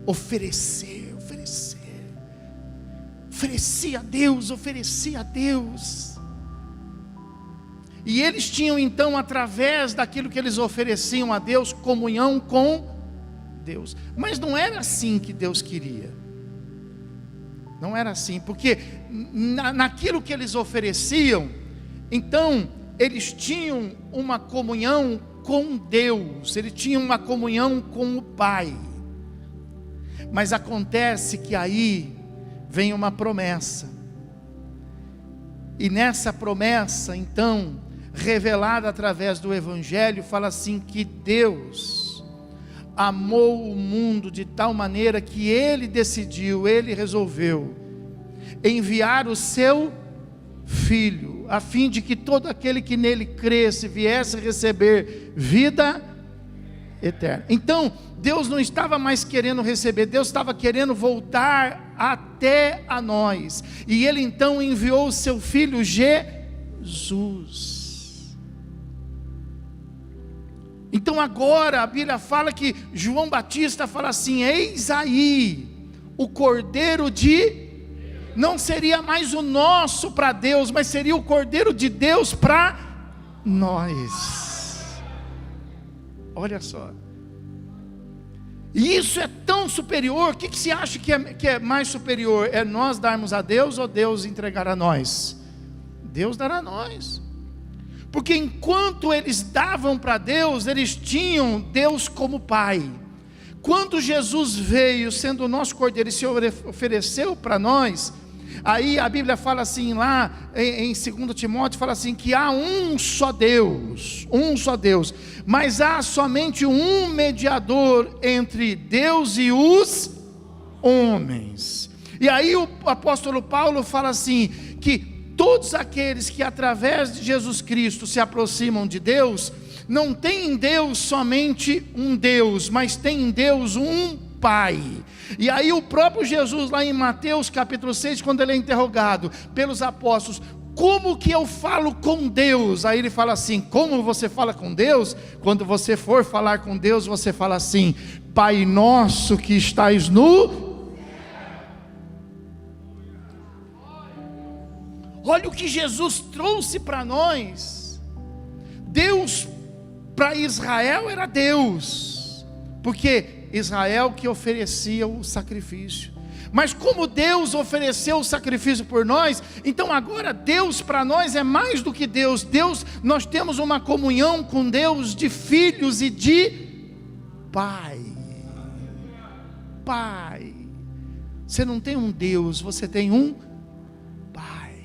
Oferecer. Oferecia a Deus, oferecia a Deus. E eles tinham então, através daquilo que eles ofereciam a Deus, comunhão com Deus. Mas não era assim que Deus queria. Não era assim, porque naquilo que eles ofereciam, então eles tinham uma comunhão com Deus, eles tinham uma comunhão com o Pai. Mas acontece que aí vem uma promessa. E nessa promessa, então, revelada através do Evangelho, fala assim que Deus amou o mundo de tal maneira que Ele decidiu, Ele resolveu enviar o seu Filho, a fim de que todo aquele que nele cresce viesse receber vida eterna. Então, Deus não estava mais querendo receber, Deus estava querendo voltar até a nós, e Ele então enviou o seu Filho Jesus. Então agora a Bíblia fala que João Batista fala assim: eis aí o Cordeiro de... Não seria mais o nosso para Deus, mas seria o Cordeiro de Deus para nós. Olha só. E isso é tão superior. O que você acha que é mais superior? É nós darmos a Deus ou Deus entregar a nós? Deus dará a nós. Porque enquanto eles davam para Deus, eles tinham Deus como Pai. Quando Jesus veio, sendo o nosso Cordeiro, e se ofereceu para nós, aí a Bíblia fala assim, lá em 2 Timóteo, fala assim, que há um só Deus, mas há somente um mediador entre Deus e os homens. E aí o apóstolo Paulo fala assim, que todos aqueles que através de Jesus Cristo se aproximam de Deus, não tem em Deus somente um Deus, mas tem em Deus um Pai. E aí o próprio Jesus lá em Mateus capítulo 6, quando ele é interrogado pelos apóstolos, como que eu falo com Deus? Aí ele fala assim, como você fala com Deus? Quando você for falar com Deus, você fala assim, Pai nosso que estais no... Olha o que Jesus trouxe para nós. Deus para Israel era Deus, porque Israel que oferecia o sacrifício. Mas como Deus ofereceu o sacrifício por nós, então agora Deus para nós é mais do que Deus. Nós temos uma comunhão com Deus de filhos e de Pai. Pai. Você não tem um Deus, você tem um Pai.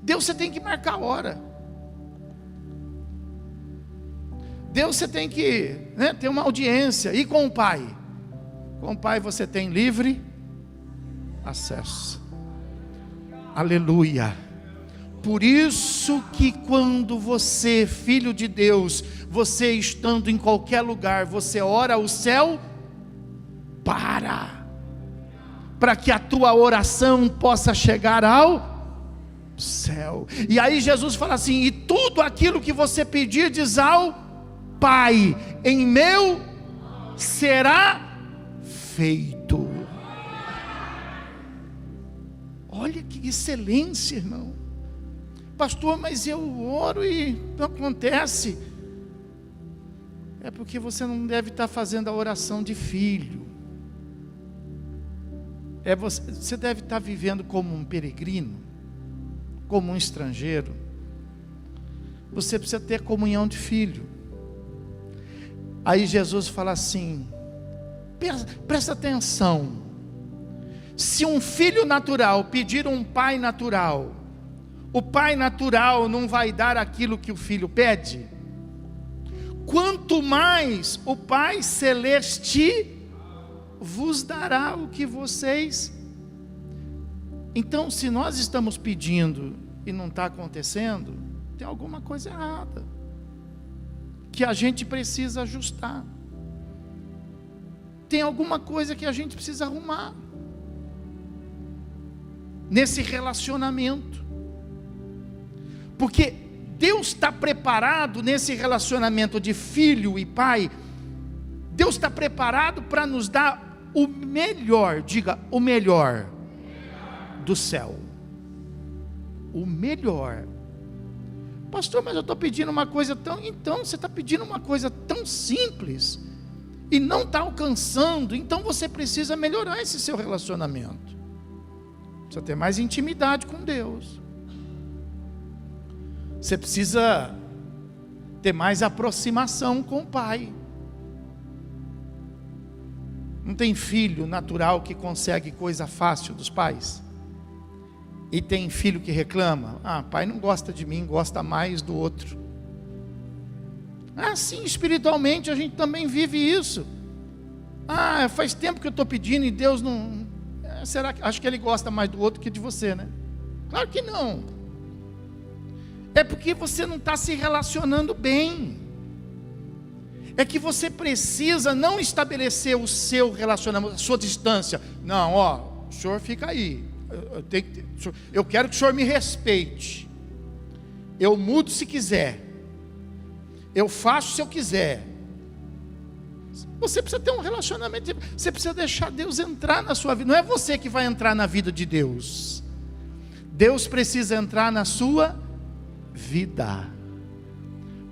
Deus você tem que marcar a hora. Deus você tem que ter uma audiência. E com o Pai? Com o Pai você tem livre acesso. Aleluia. Por isso que quando você, filho de Deus, você estando em qualquer lugar, você ora, o céu para que a tua oração possa chegar ao céu. E aí Jesus fala assim, e tudo aquilo que você pedir, diz ao Pai, em meu será feito. Olha que excelência, irmão. Pastor, mas eu oro e não acontece. É porque você não deve estar fazendo a oração de filho. Você deve estar vivendo como um peregrino, como um estrangeiro. Você precisa ter comunhão de filho. Aí Jesus fala assim, presta atenção, se um filho natural pedir um pai natural, o pai natural não vai dar aquilo que o filho pede? Quanto mais o Pai Celeste vos dará o que vocês... Então, se nós estamos pedindo e não está acontecendo, tem alguma coisa errada, que a gente precisa ajustar. Tem alguma coisa que a gente precisa arrumar nesse relacionamento, porque Deus está preparado nesse relacionamento de filho e pai. Deus está preparado para nos dar o melhor, diga o melhor do céu, o melhor. Pastor, mas eu estou pedindo uma coisa tão... Então, você está pedindo uma coisa tão simples e não está alcançando, então você precisa melhorar esse seu relacionamento. Precisa ter mais intimidade com Deus. Você precisa ter mais aproximação com o Pai. Não tem filho natural que consegue coisa fácil dos pais? E tem filho que reclama, pai não gosta de mim, gosta mais do outro. Assim espiritualmente a gente também vive isso. Faz tempo que eu estou pedindo e Deus não... Será que... Acho que Ele gosta mais do outro que de você, né? Claro que não. É porque você não está se relacionando bem. É que você precisa não estabelecer o seu relacionamento, a sua distância. Não, o senhor fica aí. Eu quero que o senhor me respeite. Eu mudo se quiser. Eu faço se eu quiser. Você precisa ter um relacionamento. Você precisa deixar Deus entrar na sua vida. Não é você que vai entrar na vida de Deus. Deus precisa entrar na sua vida.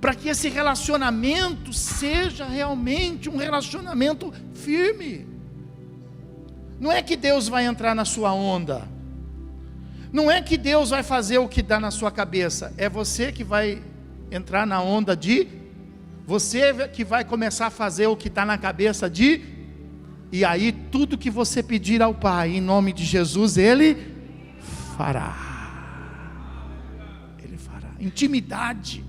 para que esse relacionamento seja realmente um relacionamento firme. Não é que Deus vai entrar na sua onda, não é que Deus vai fazer o que dá na sua cabeça, é você que vai entrar na onda você que vai começar a fazer o que está na cabeça e aí tudo que você pedir ao Pai, em nome de Jesus, Ele fará. Ele fará. Intimidade.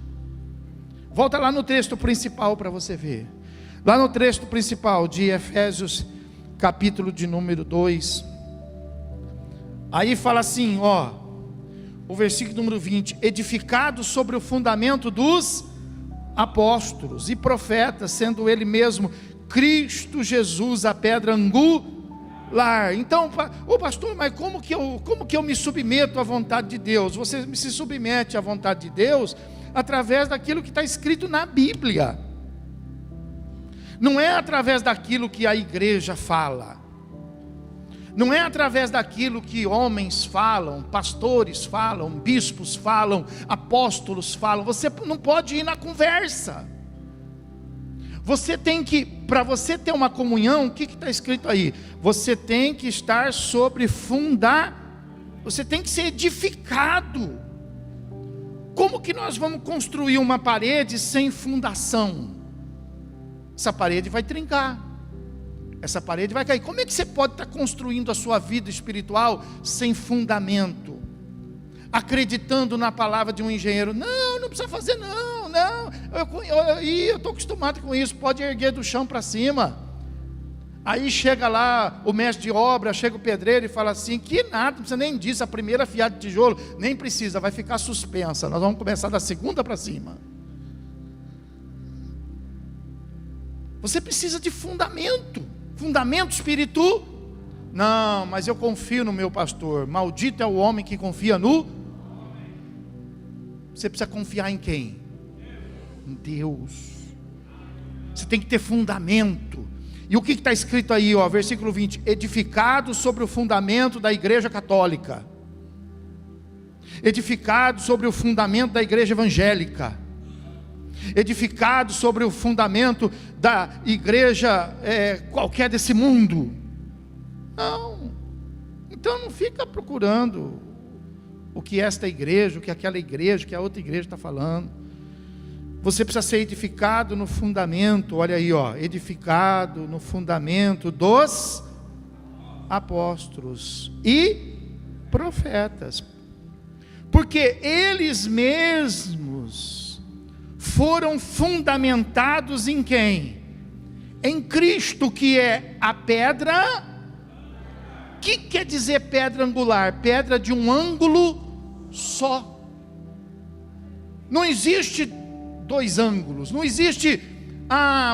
Volta lá no texto principal para você ver. Lá no texto principal de Efésios, capítulo de número 2. Aí fala assim, ó, o versículo número 20: edificado sobre o fundamento dos apóstolos e profetas, sendo ele mesmo Cristo Jesus a pedra angular. Então, pastor, mas como que eu me submeto à vontade de Deus? Você se submete à vontade de Deus através daquilo que está escrito na Bíblia, não é através daquilo que a igreja fala, não é através daquilo que homens falam, pastores falam, bispos falam, apóstolos falam. Você não pode ir na conversa. Você tem que, para você ter uma comunhão, o que está escrito aí? Você tem que estar sobre você tem que ser edificado. Como que nós vamos construir uma parede sem fundação? Essa parede vai trincar, essa parede vai cair. Como é que você pode estar construindo a sua vida espiritual sem fundamento? Acreditando na palavra de um engenheiro, não precisa fazer não, eu estou acostumado com isso, pode erguer do chão para cima. Aí chega lá o mestre de obra, chega o pedreiro e fala assim, que nada, não precisa nem disso, a primeira fiada de tijolo, nem precisa, vai ficar suspensa, nós vamos começar da segunda para cima. Você precisa de fundamento espiritual. Não, mas eu confio no meu pastor. Maldito é o homem que confia no... Você precisa confiar em quem? Em Deus. Você tem que ter fundamento. E o que está escrito aí, ó, versículo 20: edificado sobre o fundamento da igreja católica, edificado sobre o fundamento da igreja evangélica, edificado sobre o fundamento da igreja qualquer desse mundo. Não. Então não fica procurando o que esta igreja, o que aquela igreja, o que a outra igreja está falando. Você precisa ser edificado no fundamento, olha aí, ó, edificado no fundamento dos apóstolos e profetas, porque eles mesmos foram fundamentados em quem? Em Cristo, que é a pedra. O que quer dizer pedra angular? Pedra de um ângulo só. Não existe dois ângulos, não existe,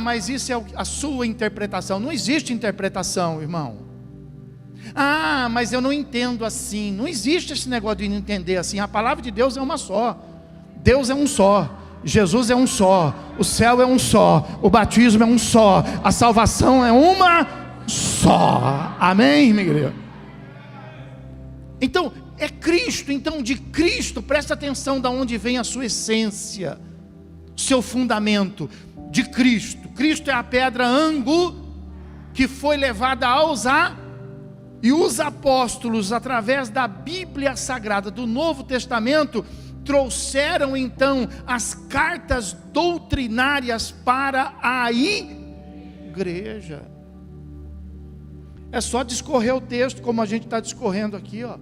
mas isso é a sua interpretação. Não existe interpretação, irmão. Mas eu não entendo assim. Não existe esse negócio de não entender assim. A palavra de Deus é uma só. Deus é um só. Jesus é um só. O céu é um só. O batismo é um só. A salvação é uma só. Amém, minha igreja? Então, é Cristo. Então, de Cristo, presta atenção de onde vem a sua essência, seu fundamento. De Cristo. Cristo é a pedra que foi levada e os apóstolos, através da Bíblia Sagrada do Novo Testamento, trouxeram então as cartas doutrinárias para a igreja. É só discorrer o texto como a gente está discorrendo aqui, ó.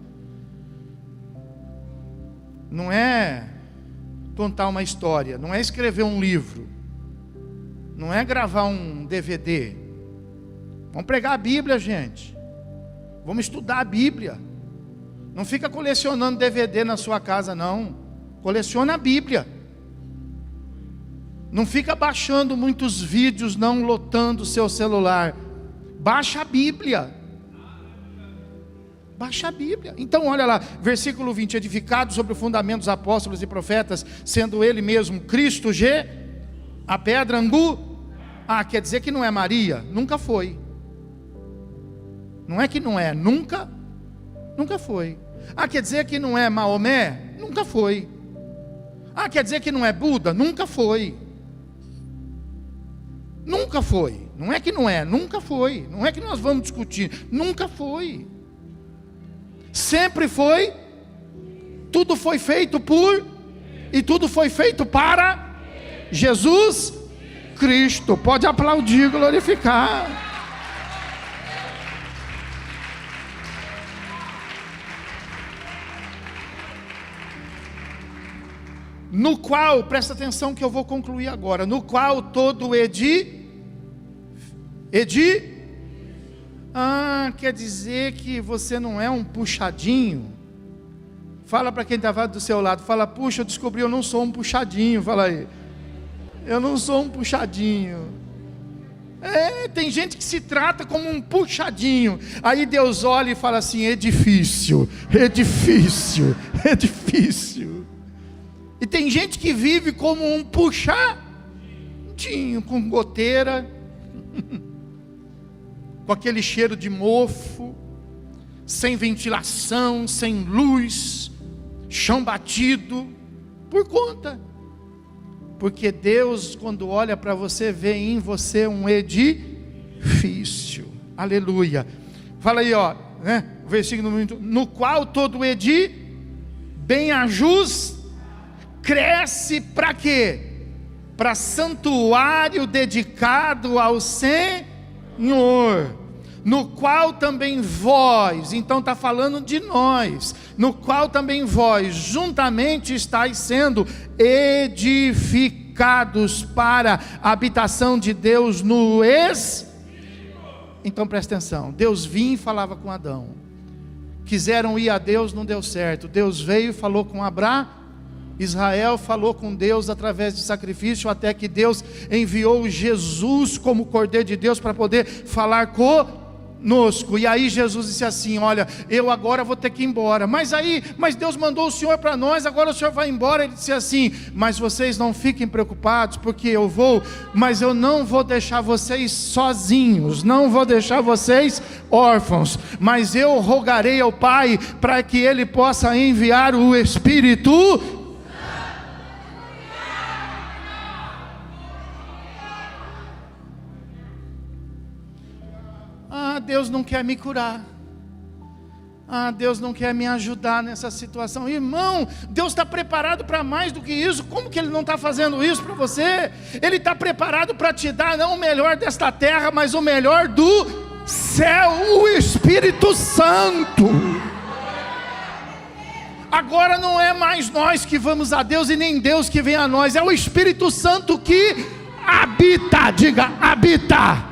Não é contar uma história, não é escrever um livro, não é gravar um DVD. Vamos pregar a Bíblia, gente. Vamos estudar a Bíblia. Não fica colecionando DVD na sua casa, não. Coleciona a Bíblia. Não fica baixando muitos vídeos, não, lotando o seu celular. Baixa a Bíblia. Baixa a Bíblia. Então olha lá, versículo 20: edificado sobre o fundamento dos apóstolos e profetas, sendo ele mesmo Cristo a pedra quer dizer que não é Maria? Nunca foi. Não é que não é, nunca foi. Quer dizer que não é Maomé? Nunca foi. Ah, quer dizer que não é Buda? Nunca foi. Nunca foi. Não é que não é, nunca foi. Não é que nós vamos discutir, nunca foi. Sempre foi. Tudo foi feito por, e tudo foi feito para Jesus Cristo. Pode aplaudir, glorificar. No qual, presta atenção que eu vou concluir agora, no qual todo quer dizer que você não é um puxadinho. Fala para quem está do seu lado, fala, puxa, eu descobri, eu não sou um puxadinho, fala aí. Eu não sou um puxadinho. Tem gente que se trata como um puxadinho. Aí Deus olha e fala assim, edifício. E tem gente que vive como um puxadinho, com goteira, com aquele cheiro de mofo, sem ventilação, sem luz, chão batido, por conta. Porque Deus, quando olha para você, vê em você um edifício. Aleluia. Fala aí, ó, né? Versículo no qual todo bem ajus cresce para quê? Para santuário dedicado ao Senhor, no qual também vós, então está falando de nós, no qual também vós juntamente estáis sendo edificados para a habitação de Deus no Então presta atenção, Deus vinha e falava com Adão, quiseram ir a Deus, não deu certo, Deus veio e falou com Abraão, Israel falou com Deus através de sacrifício, até que Deus enviou Jesus como Cordeiro de Deus para poder falar conosco. E aí Jesus disse assim, olha, eu agora vou ter que ir embora, mas Deus mandou o Senhor para nós, agora o Senhor vai embora. Ele disse assim, mas vocês não fiquem preocupados, porque eu vou, mas eu não vou deixar vocês sozinhos, não vou deixar vocês órfãos, mas eu rogarei ao Pai, para que Ele possa enviar o Espírito. Deus não quer me curar. Deus não quer me ajudar nessa situação. Irmão, Deus está preparado para mais do que isso. Como que Ele não está fazendo isso para você? Ele está preparado para te dar não o melhor desta terra, mas o melhor do céu, o Espírito Santo. Agora não é mais nós que vamos a Deus e nem Deus que vem a nós, é o Espírito Santo que habita, diga, habita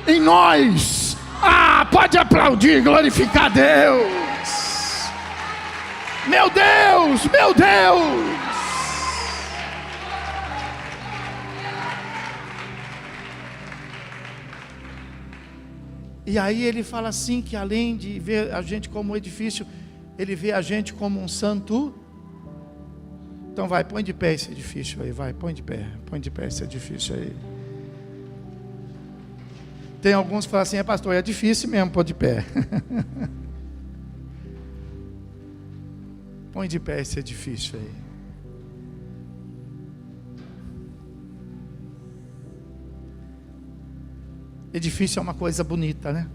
em nós. Pode aplaudir, glorificar a Deus. Meu Deus, meu Deus. E aí ele fala assim, que além de ver a gente como um edifício, ele vê a gente como um santo. Então vai, põe de pé esse edifício aí, vai, põe de pé esse edifício aí. Tem alguns que falam assim, pastor, é difícil mesmo pôr de pé. Põe de pé esse edifício aí. Edifício é uma coisa bonita, né?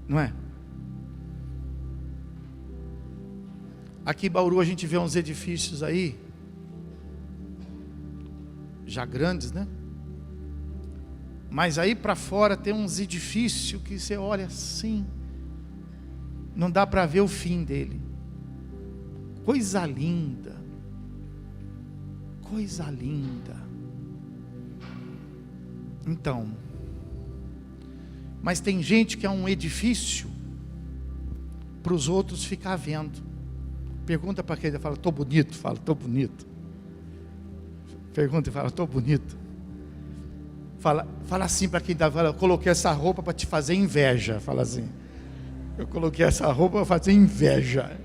Não é? Aqui em Bauru a gente vê uns edifícios aí, já grandes, né? Mas aí para fora tem uns edifícios que você olha assim, não dá para ver o fim dele. Coisa linda, coisa linda. Então, mas tem gente que é um edifício para os outros ficar vendo. Pergunta para quem fala, estou bonito, fala, estou bonito. Pergunta e fala, estou bonito. Fala assim para quem está falando, eu coloquei essa roupa para te fazer inveja. Fala assim, eu coloquei essa roupa para fazer inveja.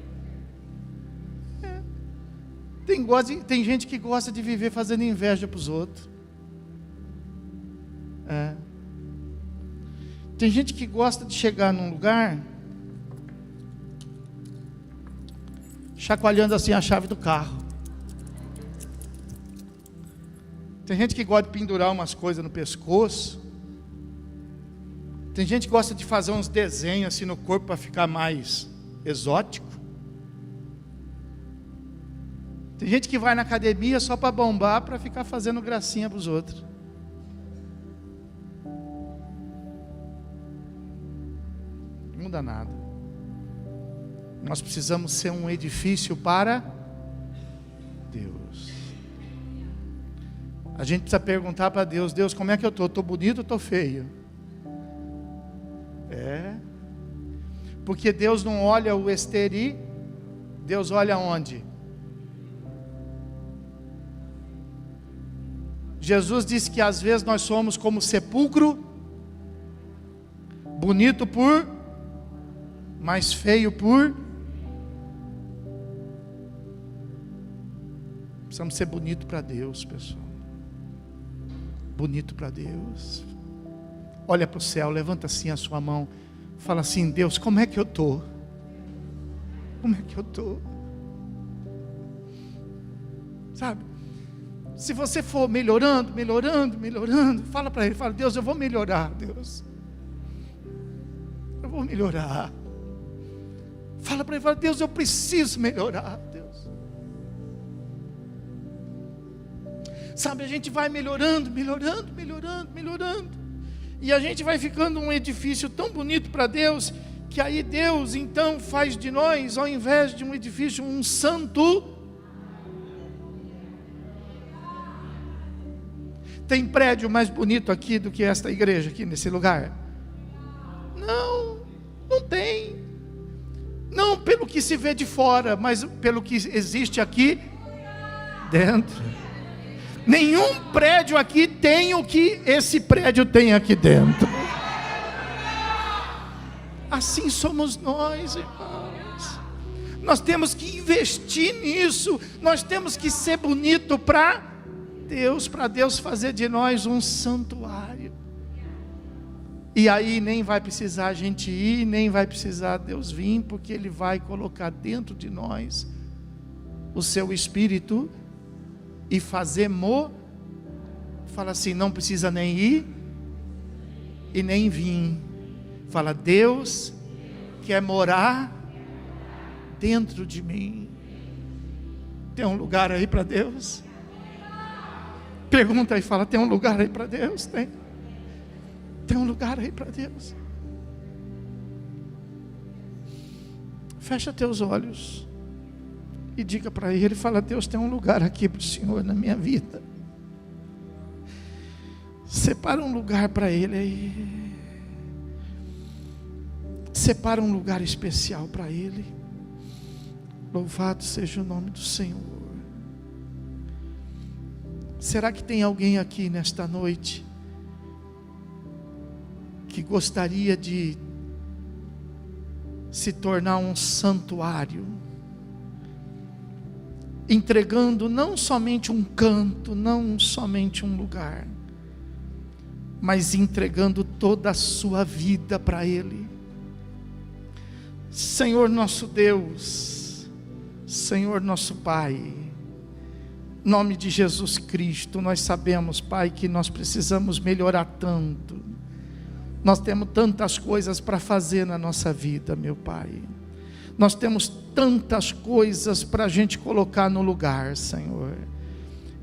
Tem gente que gosta de viver fazendo inveja para os outros. Tem gente que gosta de chegar num lugar chacoalhando assim a chave do carro. Tem gente que gosta de pendurar umas coisas no pescoço. Tem gente que gosta de fazer uns desenhos assim no corpo para ficar mais exótico. Tem gente que vai na academia só para bombar, para ficar fazendo gracinha para os outros. Não muda nada. Nós precisamos ser um edifício para Deus. A gente precisa perguntar para Deus: Deus, como é que eu estou? Estou bonito ou estou feio? Porque Deus não olha o exterior, Deus olha onde? Jesus disse que às vezes nós somos como sepulcro, bonito por, mas feio por. Precisamos ser bonito para Deus, pessoal. Bonito para Deus. Olha para o céu, levanta assim a sua mão, fala assim: Deus, como é que eu estou? Como é que eu estou? Sabe? Se você for melhorando, fala para Ele, fala: Deus, eu vou melhorar, Deus. Eu vou melhorar. Fala para Ele, fala: Deus, eu preciso melhorar, Deus. Sabe, a gente vai melhorando. E a gente vai ficando um edifício tão bonito para Deus, que aí Deus então faz de nós, ao invés de um edifício, um santo. Tem prédio mais bonito aqui do que esta igreja aqui nesse lugar? Não tem. Não pelo que se vê de fora, mas pelo que existe aqui dentro. Nenhum prédio aqui tem o que esse prédio tem aqui dentro. Assim somos nós, irmãos. Nós temos que investir nisso. Nós temos que ser bonito para Deus fazer de nós um santuário. E aí nem vai precisar a gente ir, nem vai precisar Deus vir, porque Ele vai colocar dentro de nós o seu Espírito e fazer fala assim: não precisa nem ir e nem vir. Fala: Deus quer morar dentro de mim. Tem um lugar aí para Deus? Pergunta aí, fala: tem um lugar aí para Deus? Tem um lugar aí para Deus? Fecha teus olhos e diga para Ele, fala: Deus, tem um lugar aqui para o Senhor na minha vida. Separa um lugar para Ele aí. Separa um lugar especial para Ele. Louvado seja o nome do Senhor. Será que tem alguém aqui nesta noite que gostaria de se tornar um santuário, entregando não somente um canto, não somente um lugar, mas entregando toda a sua vida para Ele? Senhor nosso Deus, Senhor nosso Pai, em nome de Jesus Cristo, nós sabemos, Pai, que nós precisamos melhorar tanto. Nós temos tantas coisas para fazer na nossa vida, meu Pai. Nós temos tantas coisas para a gente colocar no lugar, Senhor.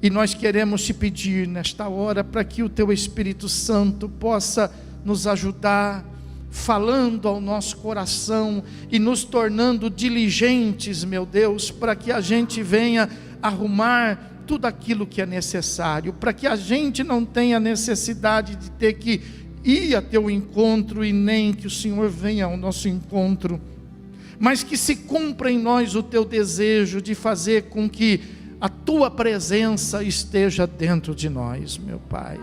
E nós queremos te pedir nesta hora para que o Teu Espírito Santo possa nos ajudar, falando ao nosso coração e nos tornando diligentes, meu Deus, para que a gente venha arrumar tudo aquilo que é necessário, para que a gente não tenha necessidade de ter que ir a Teu encontro e nem que o Senhor venha ao nosso encontro, mas que se cumpra em nós o Teu desejo de fazer com que a Tua presença esteja dentro de nós, meu Pai.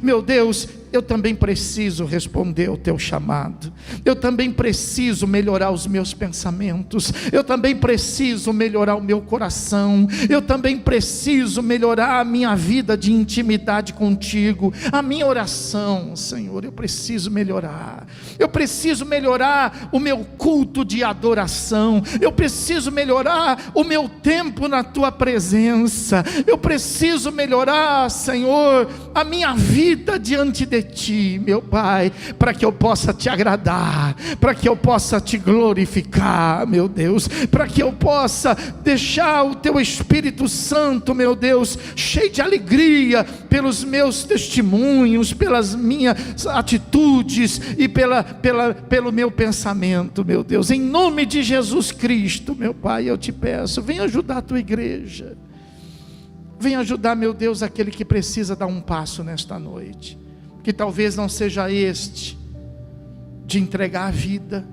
Meu Deus, eu também preciso responder ao teu chamado, eu também preciso melhorar os meus pensamentos, eu também preciso melhorar o meu coração, eu também preciso melhorar a minha vida de intimidade contigo, a minha oração, Senhor, eu preciso melhorar o meu culto de adoração, eu preciso melhorar o meu tempo na tua presença, eu preciso melhorar, Senhor, a minha vida diante de ti, meu Pai, para que eu possa te agradar, para que eu possa te glorificar, meu Deus, para que eu possa deixar o teu Espírito Santo, meu Deus, cheio de alegria pelos meus testemunhos, pelas minhas atitudes e pelo meu pensamento, meu Deus, em nome de Jesus Cristo, meu Pai, eu te peço, vem ajudar a tua igreja, vem ajudar, meu Deus, aquele que precisa dar um passo nesta noite, que talvez não seja este de entregar a vida,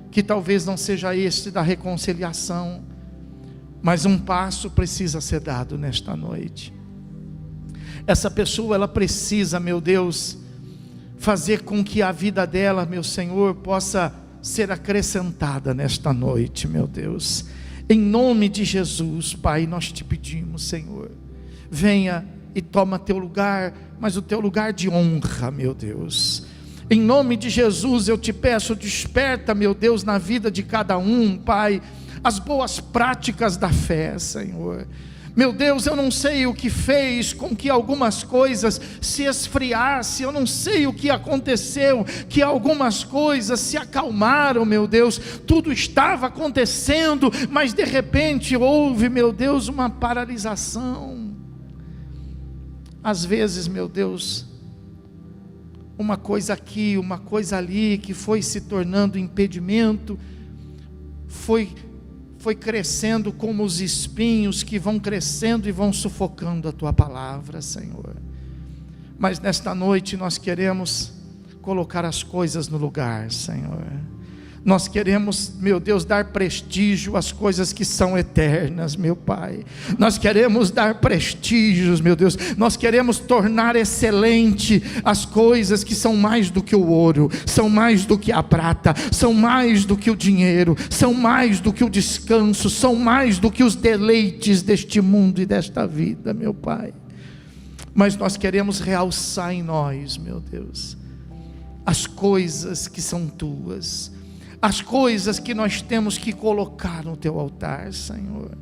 que talvez não seja este da reconciliação, mas um passo precisa ser dado nesta noite. Essa pessoa, ela precisa, meu Deus, fazer com que a vida dela, meu Senhor, possa ser acrescentada nesta noite, meu Deus, em nome de Jesus, Pai, nós te pedimos, Senhor, venha e toma teu lugar, mas o teu lugar de honra, meu Deus, em nome de Jesus eu te peço, desperta, meu Deus, na vida de cada um, Pai, as boas práticas da fé, Senhor. Meu Deus, eu não sei o que fez com que algumas coisas se esfriassem, eu não sei o que aconteceu, que algumas coisas se acalmaram, meu Deus, tudo estava acontecendo, mas de repente houve, meu Deus, uma paralisação. Às vezes, meu Deus, uma coisa aqui, uma coisa ali, que foi se tornando impedimento, foi crescendo como os espinhos que vão crescendo e vão sufocando a tua palavra, Senhor. Mas nesta noite nós queremos colocar as coisas no lugar, Senhor. Nós queremos, meu Deus, dar prestígio às coisas que são eternas, meu Pai. Nós queremos dar prestígios, meu Deus. Nós queremos tornar excelente as coisas que são mais do que o ouro, são mais do que a prata, são mais do que o dinheiro, são mais do que o descanso, são mais do que os deleites deste mundo e desta vida, meu Pai. Mas nós queremos realçar em nós, meu Deus, as coisas que são tuas, as coisas que nós temos que colocar no teu altar, Senhor.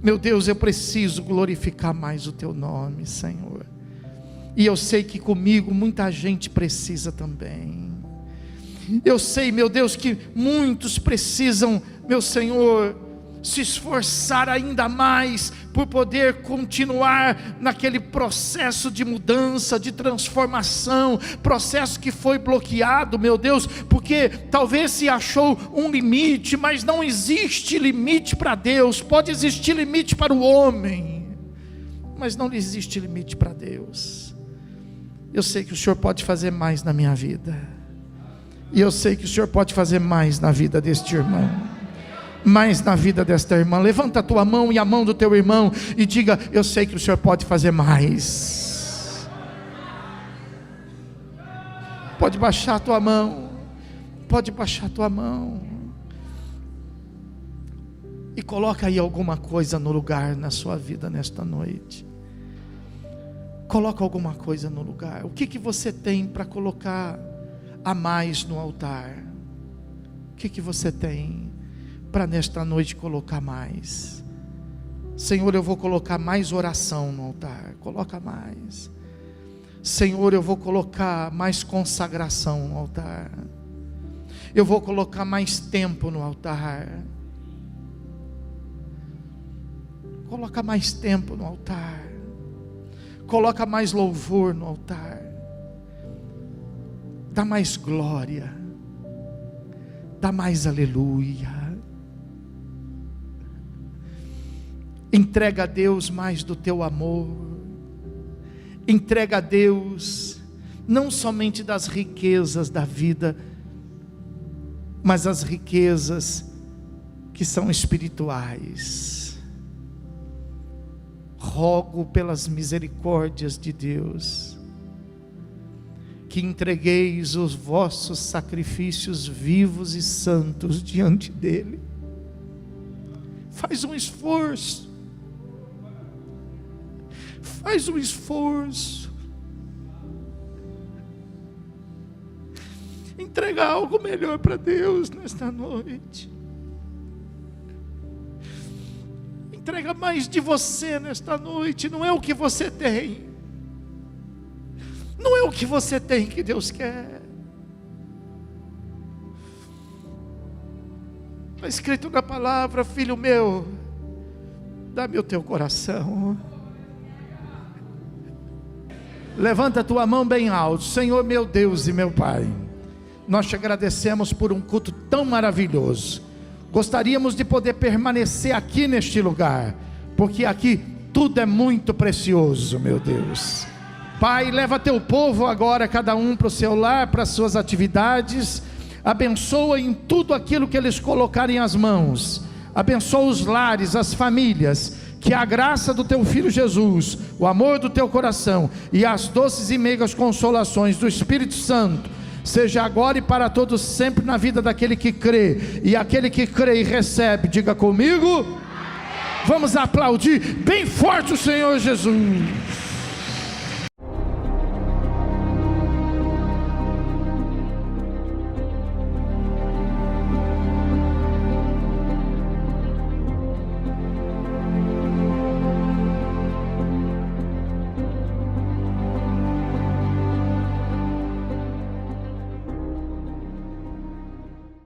Meu Deus, eu preciso glorificar mais o teu nome, Senhor. E eu sei que comigo muita gente precisa também. Eu sei, meu Deus, que muitos precisam, meu Senhor, se esforçar ainda mais por poder continuar naquele processo de mudança, de transformação, processo que foi bloqueado, meu Deus, porque talvez se achou um limite, mas não existe limite para Deus. Pode existir limite para o homem, mas não existe limite para Deus. Eu sei que o Senhor pode fazer mais na minha vida, e eu sei que o Senhor pode fazer mais na vida deste irmão, mais na vida desta irmã. Levanta a tua mão e a mão do teu irmão e diga: eu sei que o Senhor pode fazer mais. Pode baixar a tua mão, pode baixar a tua mão e coloca aí alguma coisa no lugar na sua vida nesta noite. Coloca alguma coisa no lugar. O que você tem para colocar a mais no altar? O que você tem para nesta noite colocar mais? Senhor, eu vou colocar mais oração no altar. Coloca mais. Senhor, eu vou colocar mais consagração no altar. Eu vou colocar mais tempo no altar. Coloca mais tempo no altar. Coloca mais louvor no altar. Dá mais glória. Dá mais aleluia. Entrega a Deus mais do teu amor. Entrega a Deus não somente das riquezas da vida, mas as riquezas que são espirituais. Rogo pelas misericórdias de Deus que entregueis os vossos sacrifícios vivos e santos diante dele. Faz um esforço. Faz um esforço. Entrega algo melhor para Deus nesta noite. Entrega mais de você nesta noite. Não é o que você tem. Não é o que você tem que Deus quer. Está escrito na palavra: filho meu, dá-me o teu coração. Levanta a tua mão bem alto. Senhor meu Deus e meu Pai, nós te agradecemos por um culto tão maravilhoso. Gostaríamos de poder permanecer aqui neste lugar, porque aqui tudo é muito precioso, meu Deus. Pai, leva teu povo agora, cada um para o seu lar, para as suas atividades. Abençoa em tudo aquilo que eles colocarem as mãos. Abençoa os lares, as famílias. Que a graça do teu Filho Jesus, o amor do teu coração e as doces e meigas consolações do Espírito Santo seja agora e para todos sempre na vida daquele que crê. E aquele que crê e recebe, diga comigo: amém. Vamos aplaudir bem forte o Senhor Jesus.